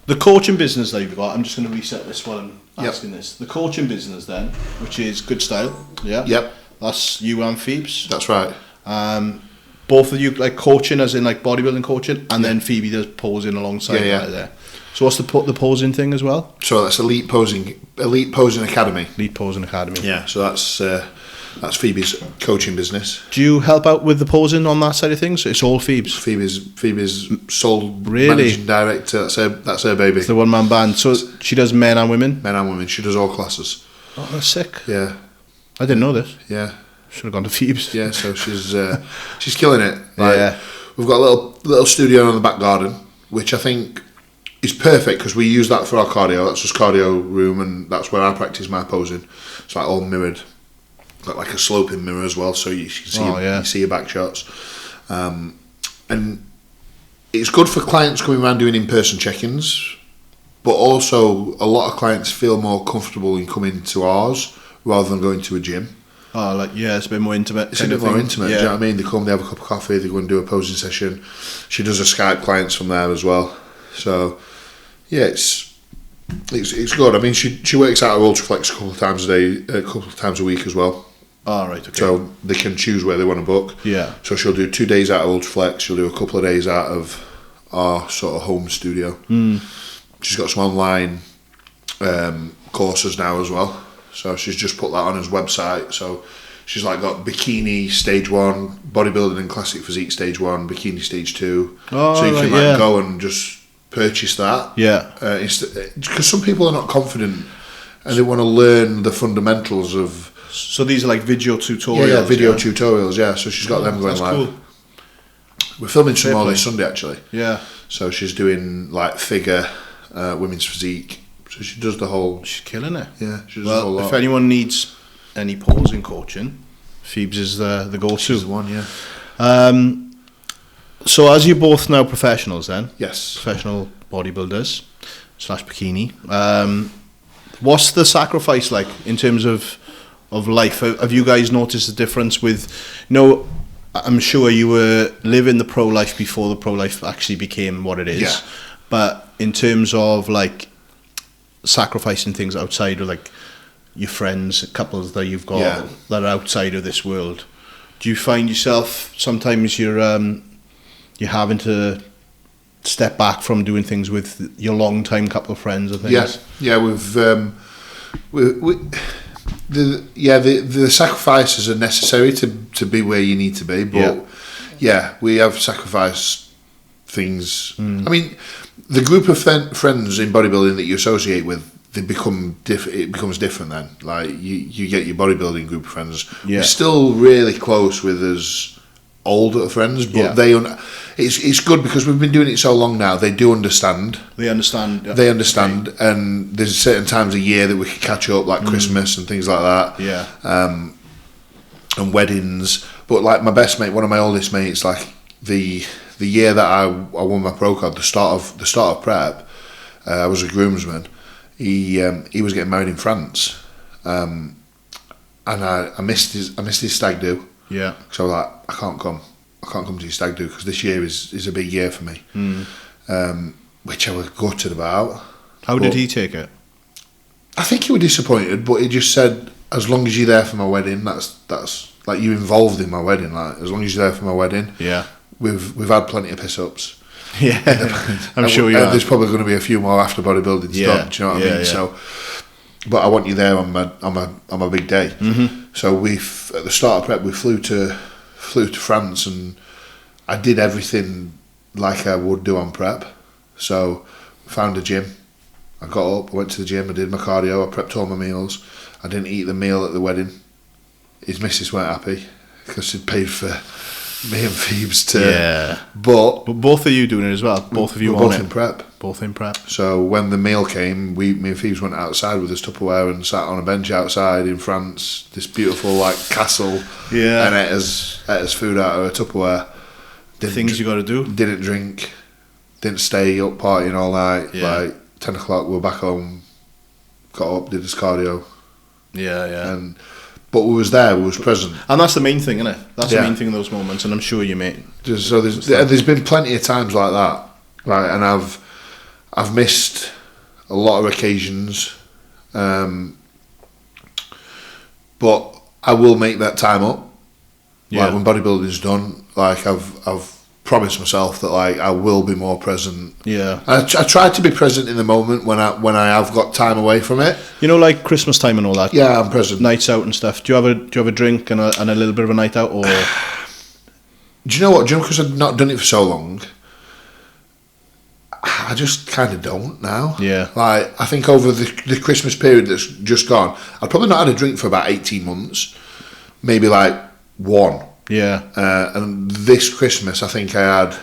The coaching business that you've got, I'm just going to reset this while I'm asking this. The coaching business then, which is Good Style, yeah? Yep. That's you and Phoebes. That's right. Both of you like coaching, as in like bodybuilding coaching, and then Phoebe does posing alongside that there. So what's the posing thing as well? So that's Elite Posing Academy. Elite Posing Academy. Yeah. So that's Phoebe's coaching business. Do you help out with the posing on that side of things? It's all Phoebe's. Phoebe's sole managing director. That's her baby. It's the one man band. So she does men and women. Men and women. She does all classes. Oh, that's sick. Yeah. I didn't know this. Yeah. Should have gone to Phoebe's. Yeah. So she's killing it. Like, yeah. We've got a little studio in the back garden, which I think is perfect because we use that for our cardio. That's just cardio room, and that's where I practice my posing. It's like all mirrored. Got like a sloping mirror as well, so you can see you see your back shots. And it's good for clients coming around doing in-person check-ins, but also a lot of clients feel more comfortable in coming to ours rather than going to a gym. Oh, like, yeah, it's a bit more intimate. It's a bit more intimate, do you know what I mean? They come, they have a cup of coffee, they go and do a posing session. She does a Skype clients from there as well. So, yeah, it's good. I mean, she works out of Ultraflex a couple of times a week as well. Oh, right, okay. So they can choose where they want to book. Yeah. So she'll do 2 days out of Ultraflex, she'll do a couple of days out of our sort of home studio. She's got some online courses now as well. So she's just put that on his website. So she's like got bikini stage 1, bodybuilding and classic physique stage 1, bikini stage 2. Oh, so you right, can go and just purchase that. Yeah. Because some people are not confident and they want to learn the fundamentals of. So these are like video tutorials. Yeah, video tutorials. Yeah. So she's got them going live. Cool. We're filming some more this Sunday actually. Yeah. So she's doing like figure, women's physique. So she does the whole. She's killing it. Yeah, she does the whole lot. If anyone needs any posing coaching, Phoebes is the go-to. She's the one, yeah. So as you're both now professionals, then yes, professional bodybuilders / bikini. What's the sacrifice like in terms of life? Have you guys noticed a difference with? I'm sure you were living the pro life before the pro life actually became what it is. Yeah. But in terms of like sacrificing things outside of like your friends, couples that you've got that are outside of this world, do you find yourself sometimes you're having to step back from doing things with your long-time couple of friends and things? Yeah, the sacrifices are necessary to be where you need to be, but we have sacrificed things. I mean, the group of friends in bodybuilding that you associate with, it becomes different then. Like you get your bodybuilding group of friends. We're still really close with us older friends, but it's good because we've been doing it so long now. They do understand. They understand, and there's certain times of year that we can catch up, like Christmas and things like that. Yeah. And weddings. But like my best mate, one of my oldest mates, like the year that I won my pro card, the start of prep, I was a groomsman. He was getting married in France, and I missed his stag do. Yeah. So I was like, I can't come to your stag do because this year is a big year for me. Which I was gutted about. How did he take it? I think he was disappointed, but he just said, as long as you're there for my wedding, that's like you involved in my wedding. Like as long as you're there for my wedding, we've had plenty of piss ups. Yeah, I'm sure you are. There's probably going to be a few more after bodybuilding stuff. Do you know what I mean? Yeah. So, but I want you there on my big day. So at the start of prep, we flew to France, and I did everything like I would do on prep. So, found a gym. I got up, I went to the gym, I did my cardio, I prepped all my meals. I didn't eat the meal at the wedding. His missus weren't happy because she'd paid for me and Phoebes to. Yeah. But both of you doing it as well. Both of you on both it. in prep. Both in prep. So when the meal came, me and Phoebes went outside with his Tupperware and sat on a bench outside in France, this beautiful like castle. Yeah. And ate his food out of a Tupperware. things you got to do. Didn't drink, didn't stay up partying all night. Yeah. Like 10 o'clock, we were back home, got up, did this cardio. Yeah. But we was there, we was present. And that's the main thing, isn't it? That's the main thing in those moments, and I'm sure you, mate. So there's been plenty of times like that, right? And I've missed a lot of occasions, but I will make that time up. Like when bodybuilding's done, like I've promised myself that like I will be more present. Yeah. I try to be present in the moment when I have got time away from it. You know, like Christmas time and all that. Yeah, I'm present. Nights out and stuff. Do you have a drink and a little bit of a night out, or? Do you know what? Because I've not done it for so long, I just kind of don't now. Yeah. Like I think over the Christmas period that's just gone, I've probably not had a drink for about 18 months, maybe like one. Yeah. And this Christmas, I think I had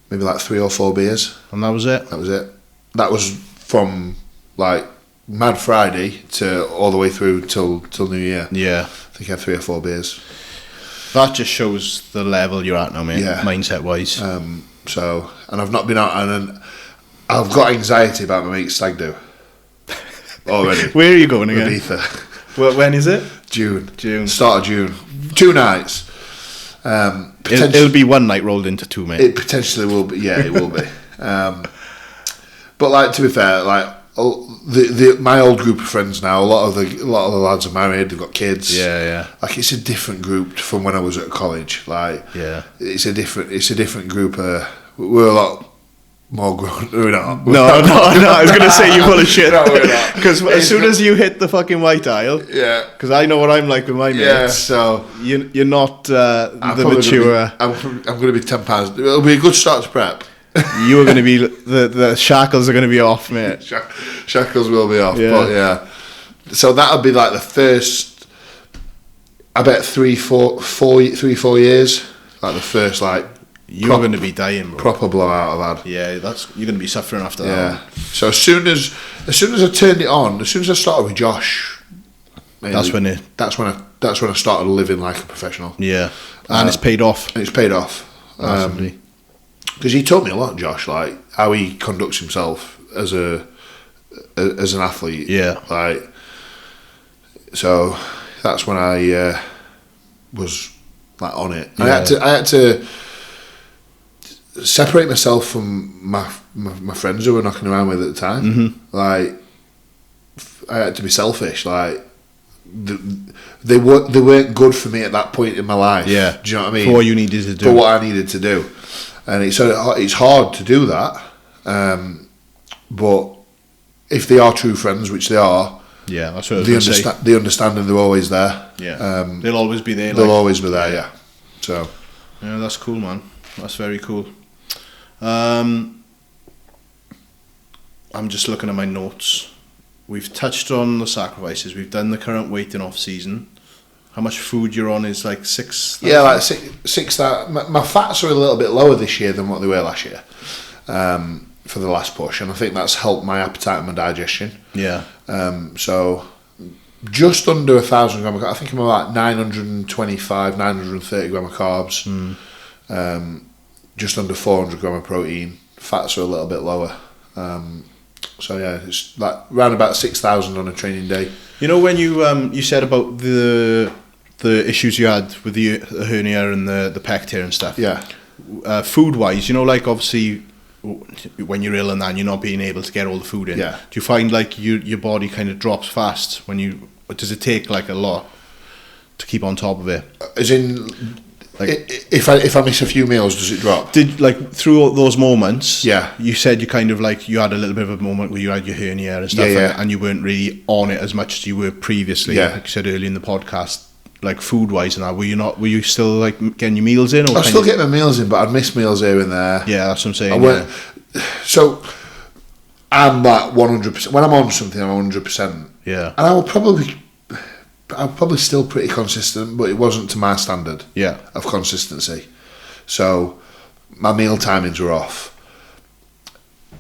maybe like 3 or 4 beers. And that was it? That was it. That was from like Mad Friday to all the way through till New Year. Yeah. I think I had 3 or 4 beers. That just shows the level you're at now, mate. Yeah. Mindset-wise. So, and I've not been out, and I've got anxiety about my mate's stag do already. Where are you going again? Ibiza. Well, when is it? June. Start of June. 2 nights. It'll be one night rolled into 2, mate. It potentially will be. Yeah, it will be. But like, to be fair, like my old group of friends now, a lot of the lads are married. They've got kids. Yeah. Like it's a different group from when I was at college. Like it's a different group. We're a lot more grown. We're not. No. I was gonna say you full of shit. No, we're not. Because as soon as you hit the fucking white aisle, because I know what I'm like with my mates. Yeah, so you're not the mature. I'm going to be £10. It'll be a good start to prep. You are going to be the shackles are going to be off, mate. Shackles will be off, but yeah. So that'll be like the first. I bet 3-4 years. Like the first like. You're going to be dying, bro. Proper blowout I've had. Yeah, you're going to be suffering after that. Yeah. So as soon as I turned it on, as soon as I started with Josh, mainly, that's when I started living like a professional. Yeah, and it's paid off. And it's paid off. Because he taught me a lot, Josh, like how he conducts himself as an athlete. Yeah. Like, so that's when I was like on it. Yeah. I had to separate myself from my friends who were knocking around with at the time. Mm-hmm. Like, I had to be selfish. Like, they weren't good for me at that point in my life. Yeah. Do you know what I mean? For what you needed to do. For what I needed to do. And it's hard to do that. But if they are true friends, which they are, yeah, that's what I was going to say. They understand and they're always there. Yeah. They'll always be there. They'll always be there, yeah. So. Yeah, that's cool, man. That's very cool. I'm just looking at my notes. We've touched on the sacrifices. We've done the current weight in off season. How much food you're on is like 6? Yeah, like 6. That my fats are a little bit lower this year than what they were last year. For the last push, and I think that's helped my appetite and my digestion. Yeah. So just under 1,000 gram of carbs. I think I'm about 925, 930 gram of carbs. Just under 400 gram of protein. Fats are a little bit lower. So yeah, it's like around about 6,000 on a training day. You know when you said about the issues you had with the hernia and the pec tear and stuff. Yeah. Food wise, you know, like obviously when you're ill and that, you're not being able to get all the food in. Yeah. Do you find like your body kind of drops fast when you? Does it take like a lot to keep on top of it? As in, like, if I miss a few meals, does it drop? Did like through all those moments? Yeah. You said you kind of like you had a little bit of a moment where you had your hernia and stuff, and you weren't really on it as much as you were previously. Yeah. Like you said earlier in the podcast. Like food wise and that, were you still like getting your meals in? Or I was still getting my meals in, but I'd miss meals here and there. Yeah, that's what I'm saying. So I'm like 100%. When I'm on something, I'm 100%. Yeah. And I'm probably still pretty consistent, but it wasn't to my standard. Yeah. Of consistency. So my meal timings were off.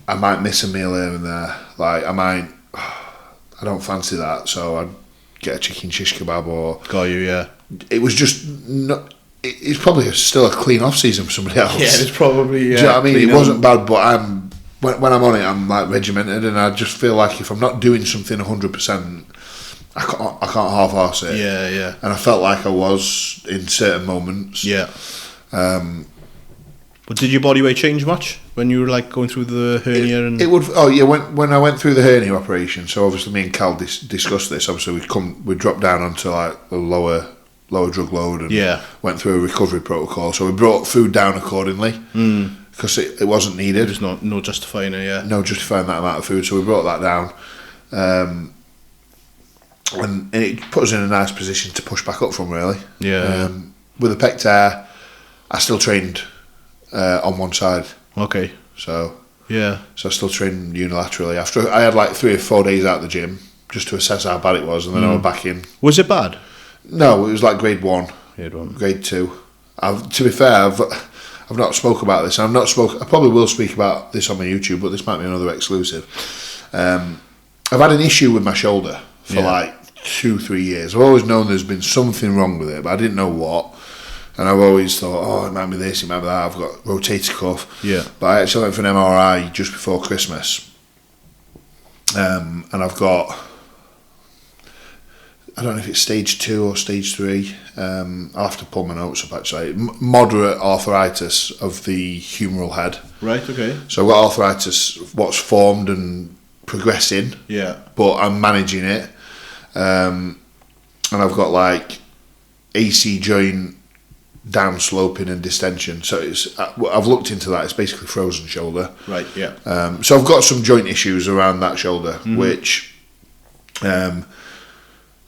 I might miss a meal here and there. Like I don't fancy that, so I'd get a chicken shish kebab or. Got you, yeah. It was just not. it's probably still a clean off season for somebody else. Yeah, it's probably. Do you know what I mean? It wasn't bad, but when I'm on it, I'm like regimented, and I just feel like if I'm not doing something 100%, I can't half-arse it. Yeah. And I felt like I was in certain moments. Yeah. But did your body weight change much when you were like going through the hernia? It would. Oh yeah, when I went through the hernia operation. So obviously, me and Cal discussed this. Obviously, we dropped down onto like a lower drug load and went through a recovery protocol. So we brought food down accordingly because it wasn't needed. There's no justifying it. Yeah. No justifying that amount of food. So we brought that down. And it put us in a nice position to push back up from, really. Yeah. With the pec tear, I still trained on one side. Okay. So I still trained unilaterally. After I had like 3 or 4 days out of the gym just to assess how bad it was, and then I was back in. Was it bad? No, it was like grade 1. Grade 2. To be fair, I've not spoke about this. I probably will speak about this on my YouTube, but this might be another exclusive. I've had an issue with my shoulder for like 2-3 years. I've always known there's been something wrong with it, but I didn't know what. And I've always thought, it might be this, it might be that. I've got rotator cuff. Yeah. But I actually went for an MRI just before Christmas. And I've got, I don't know if it's stage 2 or stage 3. I'll have to pull my notes up actually. Moderate arthritis of the humeral head. Right, okay. So I've got arthritis, what's formed and progressing. Yeah. But I'm managing it. And I've got like AC joint downsloping and distension. So I've looked into that. It's basically frozen shoulder. Right, yeah. So I've got some joint issues around that shoulder, which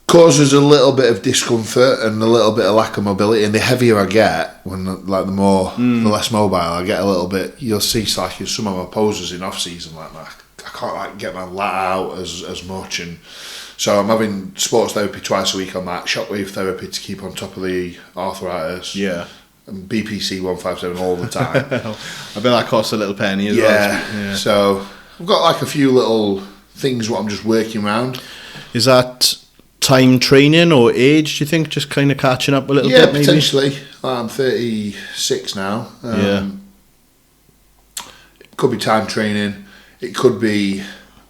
causes a little bit of discomfort and a little bit of lack of mobility. And the heavier I get, the less mobile I get a little bit. You'll see like in some of my poses in off season like that. I can't like get my lat out as much, and so I'm having sports therapy twice a week on that, shockwave therapy to keep on top of the arthritis. Yeah. And BPC 157 all the time. I bet that costs a little penny as well. Yeah. So I've got like a few little things what I'm just working around. Is that time training or age, do you think, just kind of catching up a little bit maybe? Yeah, potentially. I'm 36 now. It could be time training. It could be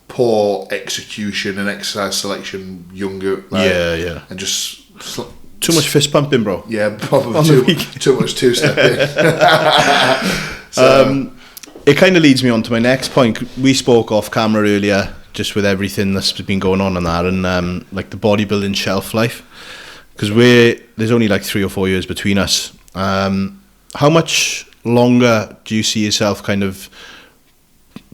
poor execution and exercise selection younger. And just... Too much fist pumping, bro. Yeah, probably too much two-stepping. It kind of leads me on to my next point. We spoke off camera earlier, just with everything that's been going on that, and like the bodybuilding shelf life, because there's only like 3 or 4 years between us. How much longer do you see yourself kind of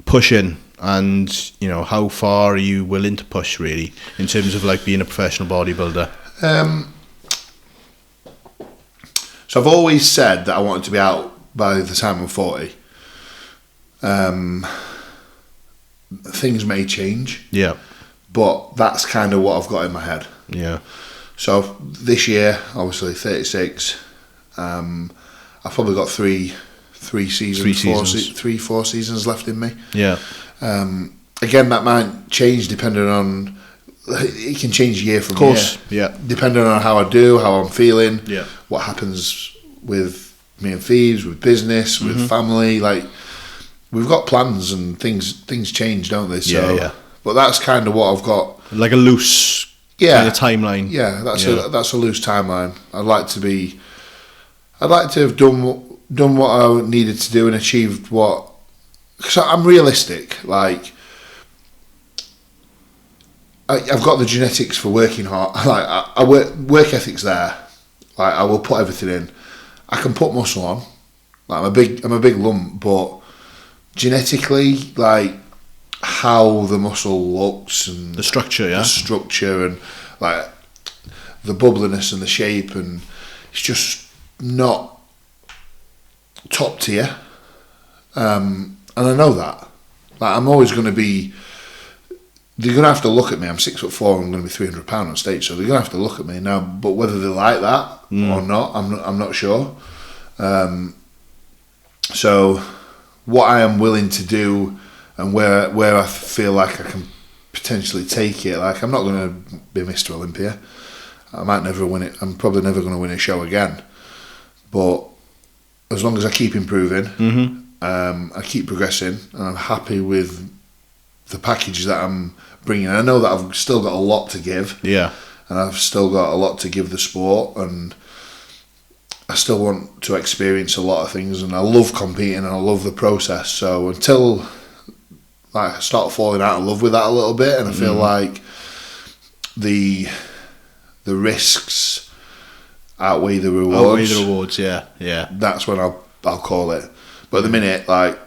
pushing, and how far are you willing to push really in terms of like being a professional bodybuilder? So I've always said that I wanted to be out by the time I'm 40. Things may change, but that's kind of what I've got in my head. So this year, obviously 36, I've probably got three seasons, 4 seasons left in me. Again, that might change depending on. It can change year from year. Depending on how I do, how I'm feeling, what happens with me and Thieves, with business, with family. Like we've got plans and things change, don't they? So, but that's kind of what I've got. Like a loose kind of timeline. Yeah, that's a loose timeline. I'd like to have done what I needed to do and achieved what. Because I'm realistic. Like I've got the genetics for working hard. Like I work ethic's there. Like I will put everything in. I can put muscle on. Like I'm a big lump, but genetically, like how the muscle looks and the structure, and like the bubbliness and the shape, and it's just not top tier. And I know that. Like I'm always going to be. They're going to have to look at me. I'm 6'4", I'm going to be 300 pounds on stage, so they're going to have to look at me now. But whether they like that or not, I'm not sure. So, what I am willing to do and where I feel like I can potentially take it, like I'm not going to be Mr. Olympia. I might never win it. I'm probably never going to win a show again. but as long as I keep improving, Mm-hmm. I keep progressing, and I'm happy with the package that I'm bringing. I know that I've still got a lot to give. Yeah. And I've still got a lot to give the sport, and I still want to experience a lot of things, and I love competing and I love the process. So until I start falling out of love with that a little bit, and I feel like the risks outweigh the rewards. Yeah. That's when I'll call it. But at the minute, like,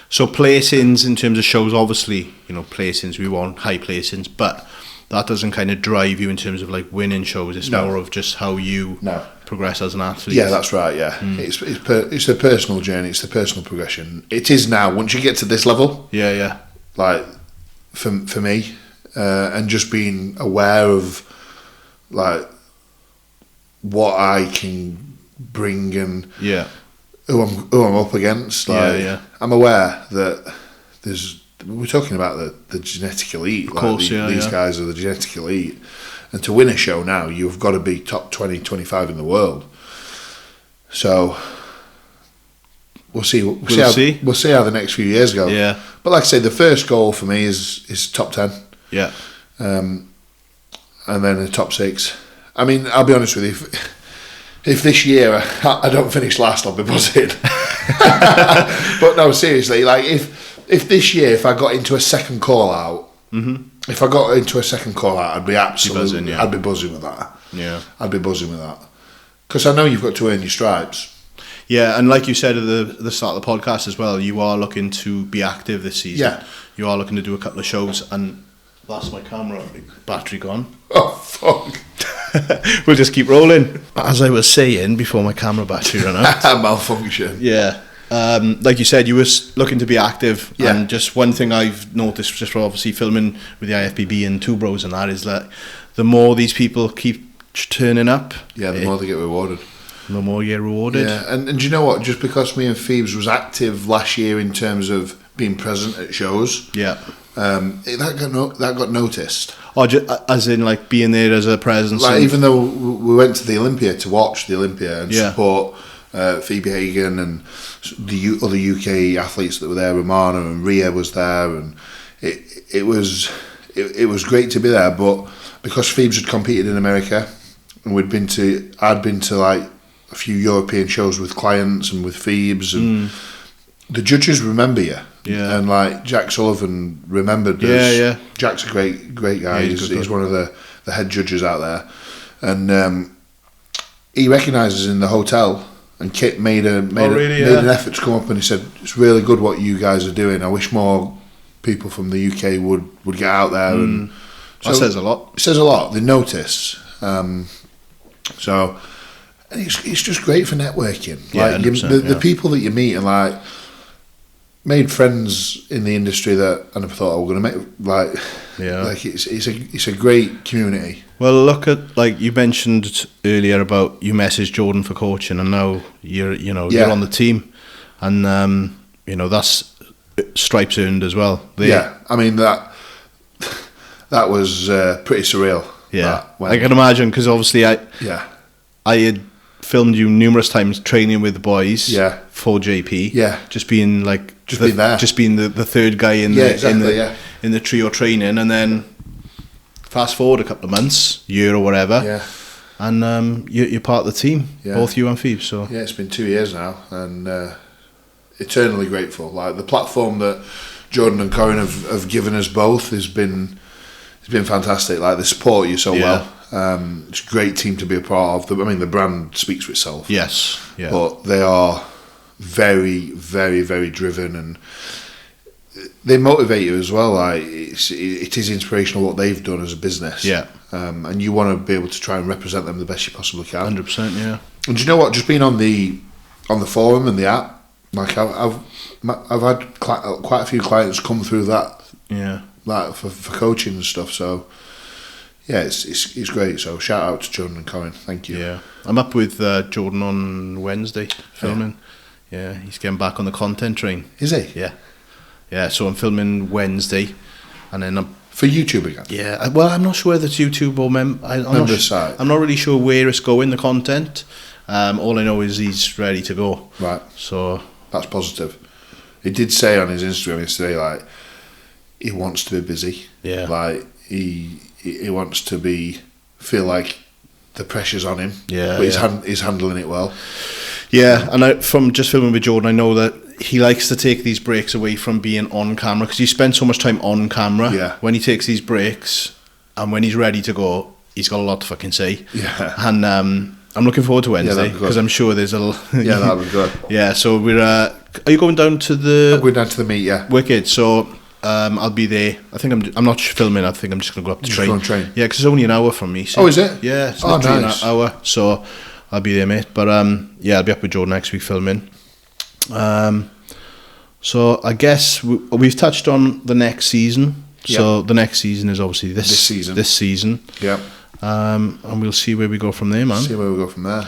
so placings in terms of shows, obviously, placings, we want high placings, but that doesn't kind of drive you in terms of like winning shows. It's more of just how you progress as an athlete. Yeah, that's right. Yeah, it's a personal journey. It's the personal progression. It is now. Once you get to this level, like for me, and just being aware of like what I can bring and who I'm up against. Like, I'm aware that we're talking about the genetic elite. Of course, these guys are the genetic elite. And to win a show now, you've got to be top 20, 25 in the world. So we'll see. We'll see how the next few years go. Yeah. But like I say, the first goal for me is top 10. Yeah. And then the top 6. I mean, I'll be honest with you. If this year I don't finish last, I'll be buzzing. But no, seriously, like if this year, if I got into a second call out, if I got into a second call out, I'd be absolutely buzzing, I'd be buzzing with that. Yeah, I'd be buzzing with that, because I know you've got to earn your stripes. Yeah, and like you said at the start of the podcast as well, you are looking to be active this season. Yeah, you are looking to do a couple of shows, and that's my camera battery gone. Oh fuck! We'll just keep rolling. As I was saying before my camera battery ran out. Malfunction. Yeah. Like you said, you were looking to be active, and just one thing I've noticed, just from obviously filming with the IFBB and Two Bros and that, is that the more these people keep turning up, the more they get rewarded. The more you get rewarded. Yeah, and you know what? Just because me and Phoebes was active last year in terms of being present at shows, that got noticed. Or as in like being there as a presence. Like even though we went to the Olympia to watch the Olympia and support Phoebe Hagen and the other UK athletes that were there, Romana and Ria was there, and it was great to be there. But because Phoebes had competed in America, and I'd been to like a few European shows with clients and with Phoebes, and the judges remember you. Yeah. And like Jack Sullivan remembered us. Yeah. Jack's a great guy. He's one of the head judges out there, and he recognised us in the hotel. And Kit made an effort to come up, and he said, "It's really good what you guys are doing. I wish more people from the UK would get out there." And so, that says a lot. It says a lot. They notice. So it's just great for networking. Like the people that you meet, and like made friends in the industry that I never thought I was going to make. Like it's a great community. Well, look at, like you mentioned earlier about you messaged Jordan for coaching, and now you're on the team, and that's stripes earned as well. I mean that was pretty surreal. Yeah, I can imagine, because obviously I had filmed you numerous times training with the boys. For JP. Just being like being there, just being the third guy in the trio training, and then fast forward a couple of months, year or whatever, and you're part of the team, both you and Phoebe. So it's been 2 years now, and eternally grateful. Like the platform that Jordan and Corinne have given us both has been fantastic. Like they support you so well. It's a great team to be a part of. I mean, the brand speaks for itself. Yes, but they are very, very, very driven, and they motivate you as well. Like it is inspirational what they've done as a business. And you want to be able to try and represent them the best you possibly can. 100%. Yeah. And do you know what? Just being on the forum and the app, like I've had quite a few clients come through that. Yeah. Like for coaching and stuff. So yeah, it's great. So shout out to Jordan and Corinne. Thank you. Yeah, I'm up with Jordan on Wednesday filming. Yeah, he's getting back on the content train. Is he? Yeah, so I'm filming Wednesday, and then for YouTube again. Yeah, well, I'm not sure whether it's YouTube or I'm not really sure where it's going, the content. All I know is he's ready to go. Right. So that's positive. He did say on his Instagram yesterday, like, he wants to be busy. Yeah. Like, he wants to feel like the pressure's on him. Yeah. But he's handling it well. Yeah, and from just filming with Jordan, I know that he likes to take these breaks away from being on camera, because he spends so much time on camera. Yeah. When he takes these breaks and when he's ready to go, he's got a lot to fucking say. Yeah. And I'm looking forward to Wednesday, because I'm sure there's a... Yeah, that'll be good. Yeah, so we're... are you going down to the... I'm going down to the meet, yeah. Wicked, so I'll be there. I think I'm not filming, I think I'm just going to go up to train. Go and train? Yeah, because it's only an hour from me. So, oh, is it? Yeah, it's literally nice. an hour, so I'll be there, mate. But yeah, I'll be up with Jordan next week filming. So I guess we've touched on the next season. Yep. So the next season is obviously this season. Yeah. And we'll see where we go from there, man. See where we go from there.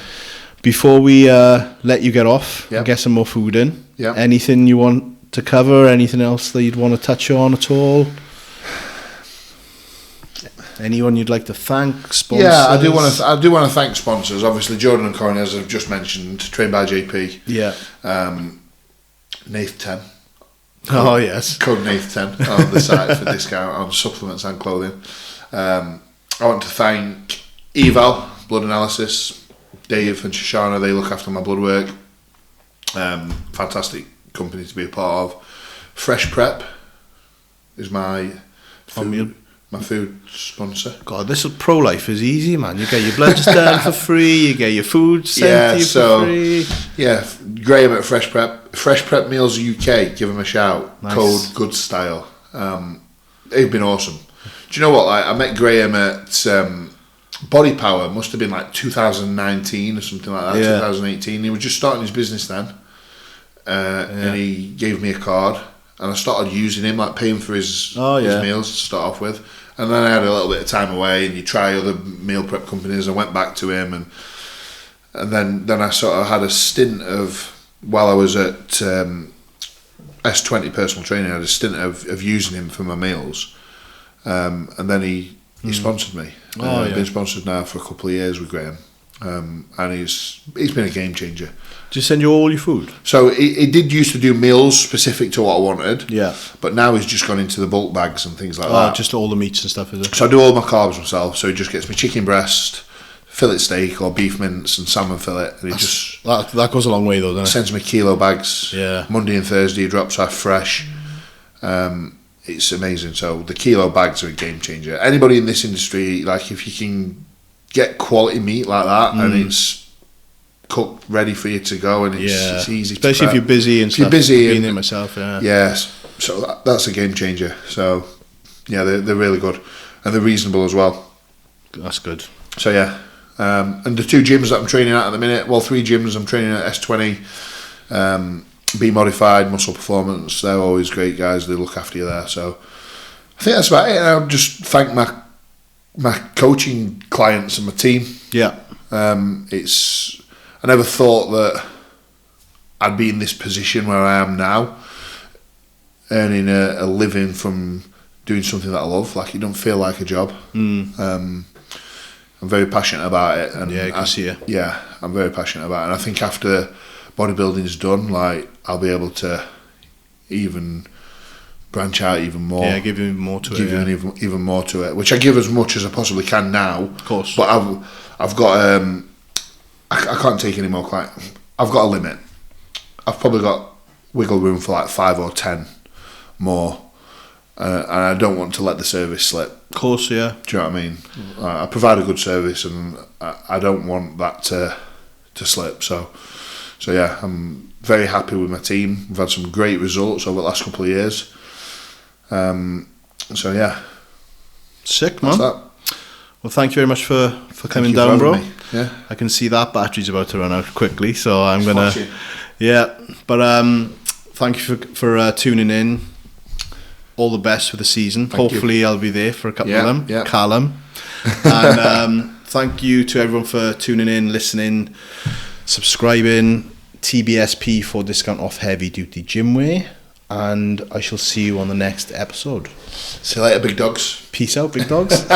Before we let you get off, Yep. and get some more food in. Yep. Anything you want to cover? Anything else that you'd want to touch on at all? Anyone you'd like to thank? Sponsors? Yeah, I do want to thank sponsors. Obviously, Jordan and Corin, as I've just mentioned, trained by JP. Yeah. Nath 10. Oh yes. Code Nath 10 on the site for discount on supplements and clothing. I want to thank Eval Blood Analysis, Dave and Shoshana. They look after my blood work. Fantastic company to be a part of. Fresh Prep is my food sponsor. God, this pro life is easy, man. You get your blood done for free. You get your food sent to you for free. Yeah, Graham at Fresh Prep Meals UK. Give them a shout. Nice. Code Good Style. They've been awesome. Do you know what? I met Graham at Body Power. Must have been like 2019 or something like that. Yeah. 2018. He was just starting his business then, and he gave me a card, and I started using him, like paying for his meals to start off with. And then I had a little bit of time away, and you try other meal prep companies. I went back to him, and then I sort of had a stint of, while I was at S20 personal training, I had a stint of using him for my meals, and then he sponsored me. I've been sponsored now for a couple of years with Graham, and he's been a game changer. Did you send you all your food? So he did used to do meals specific to what I wanted. Yeah. But now he's just gone into the bulk bags and things like that. Just all the meats and stuff, is it? So I do all my carbs myself. So he just gets me chicken breast, fillet steak, or beef mince and salmon fillet, and that goes a long way though, doesn't it? Sends me kilo bags. Yeah. Monday and Thursday he drops off fresh. It's amazing. So the kilo bags are a game changer. Anybody in this industry, like, if you can get quality meat like that and it's cooked ready for you to go, and it's easy, especially if you're busy and if stuff. You're busy, being there myself. Yes, so that's a game changer. So yeah, they're really good, and they're reasonable as well. That's good. So yeah, and the two gyms that I'm training at the minute, well, 3 gyms I'm training at: S20, Be Modified, Muscle Performance. They're always great guys. They look after you there. So I think that's about it. And I'll just thank my coaching clients and my team. Yeah. I never thought that I'd be in this position where I am now, earning a living from doing something that I love. Like, it don't feel like a job. I'm very passionate about it. And I can see you. Yeah, I'm very passionate about it. And I think after bodybuilding's done, like, I'll be able to even branch out even more. Yeah, give even more to it. Give even more to it, which I give as much as I possibly can now. Of course. But I've got I can't take any more clients. I've got a limit. I've probably got wiggle room for like 5 or 10 more, and I don't want to let the service slip. Of course, yeah. Do you know what I mean? I provide a good service, and I don't want that to slip. So yeah, I'm very happy with my team. We've had some great results over the last couple of years. So yeah, sick, man. That's that. Well, thank you very much for coming down, bro. Me. Yeah, I can see that battery's about to run out quickly, so I'm gonna. Yeah, but thank you for tuning in. All the best for the season. Hopefully, I'll be there for a couple of them. Yeah. Callum. And thank you to everyone for tuning in, listening, subscribing. TBSP for discount off heavy duty gym wear. And I shall see you on the next episode. See you later, big dogs. Peace out, big dogs.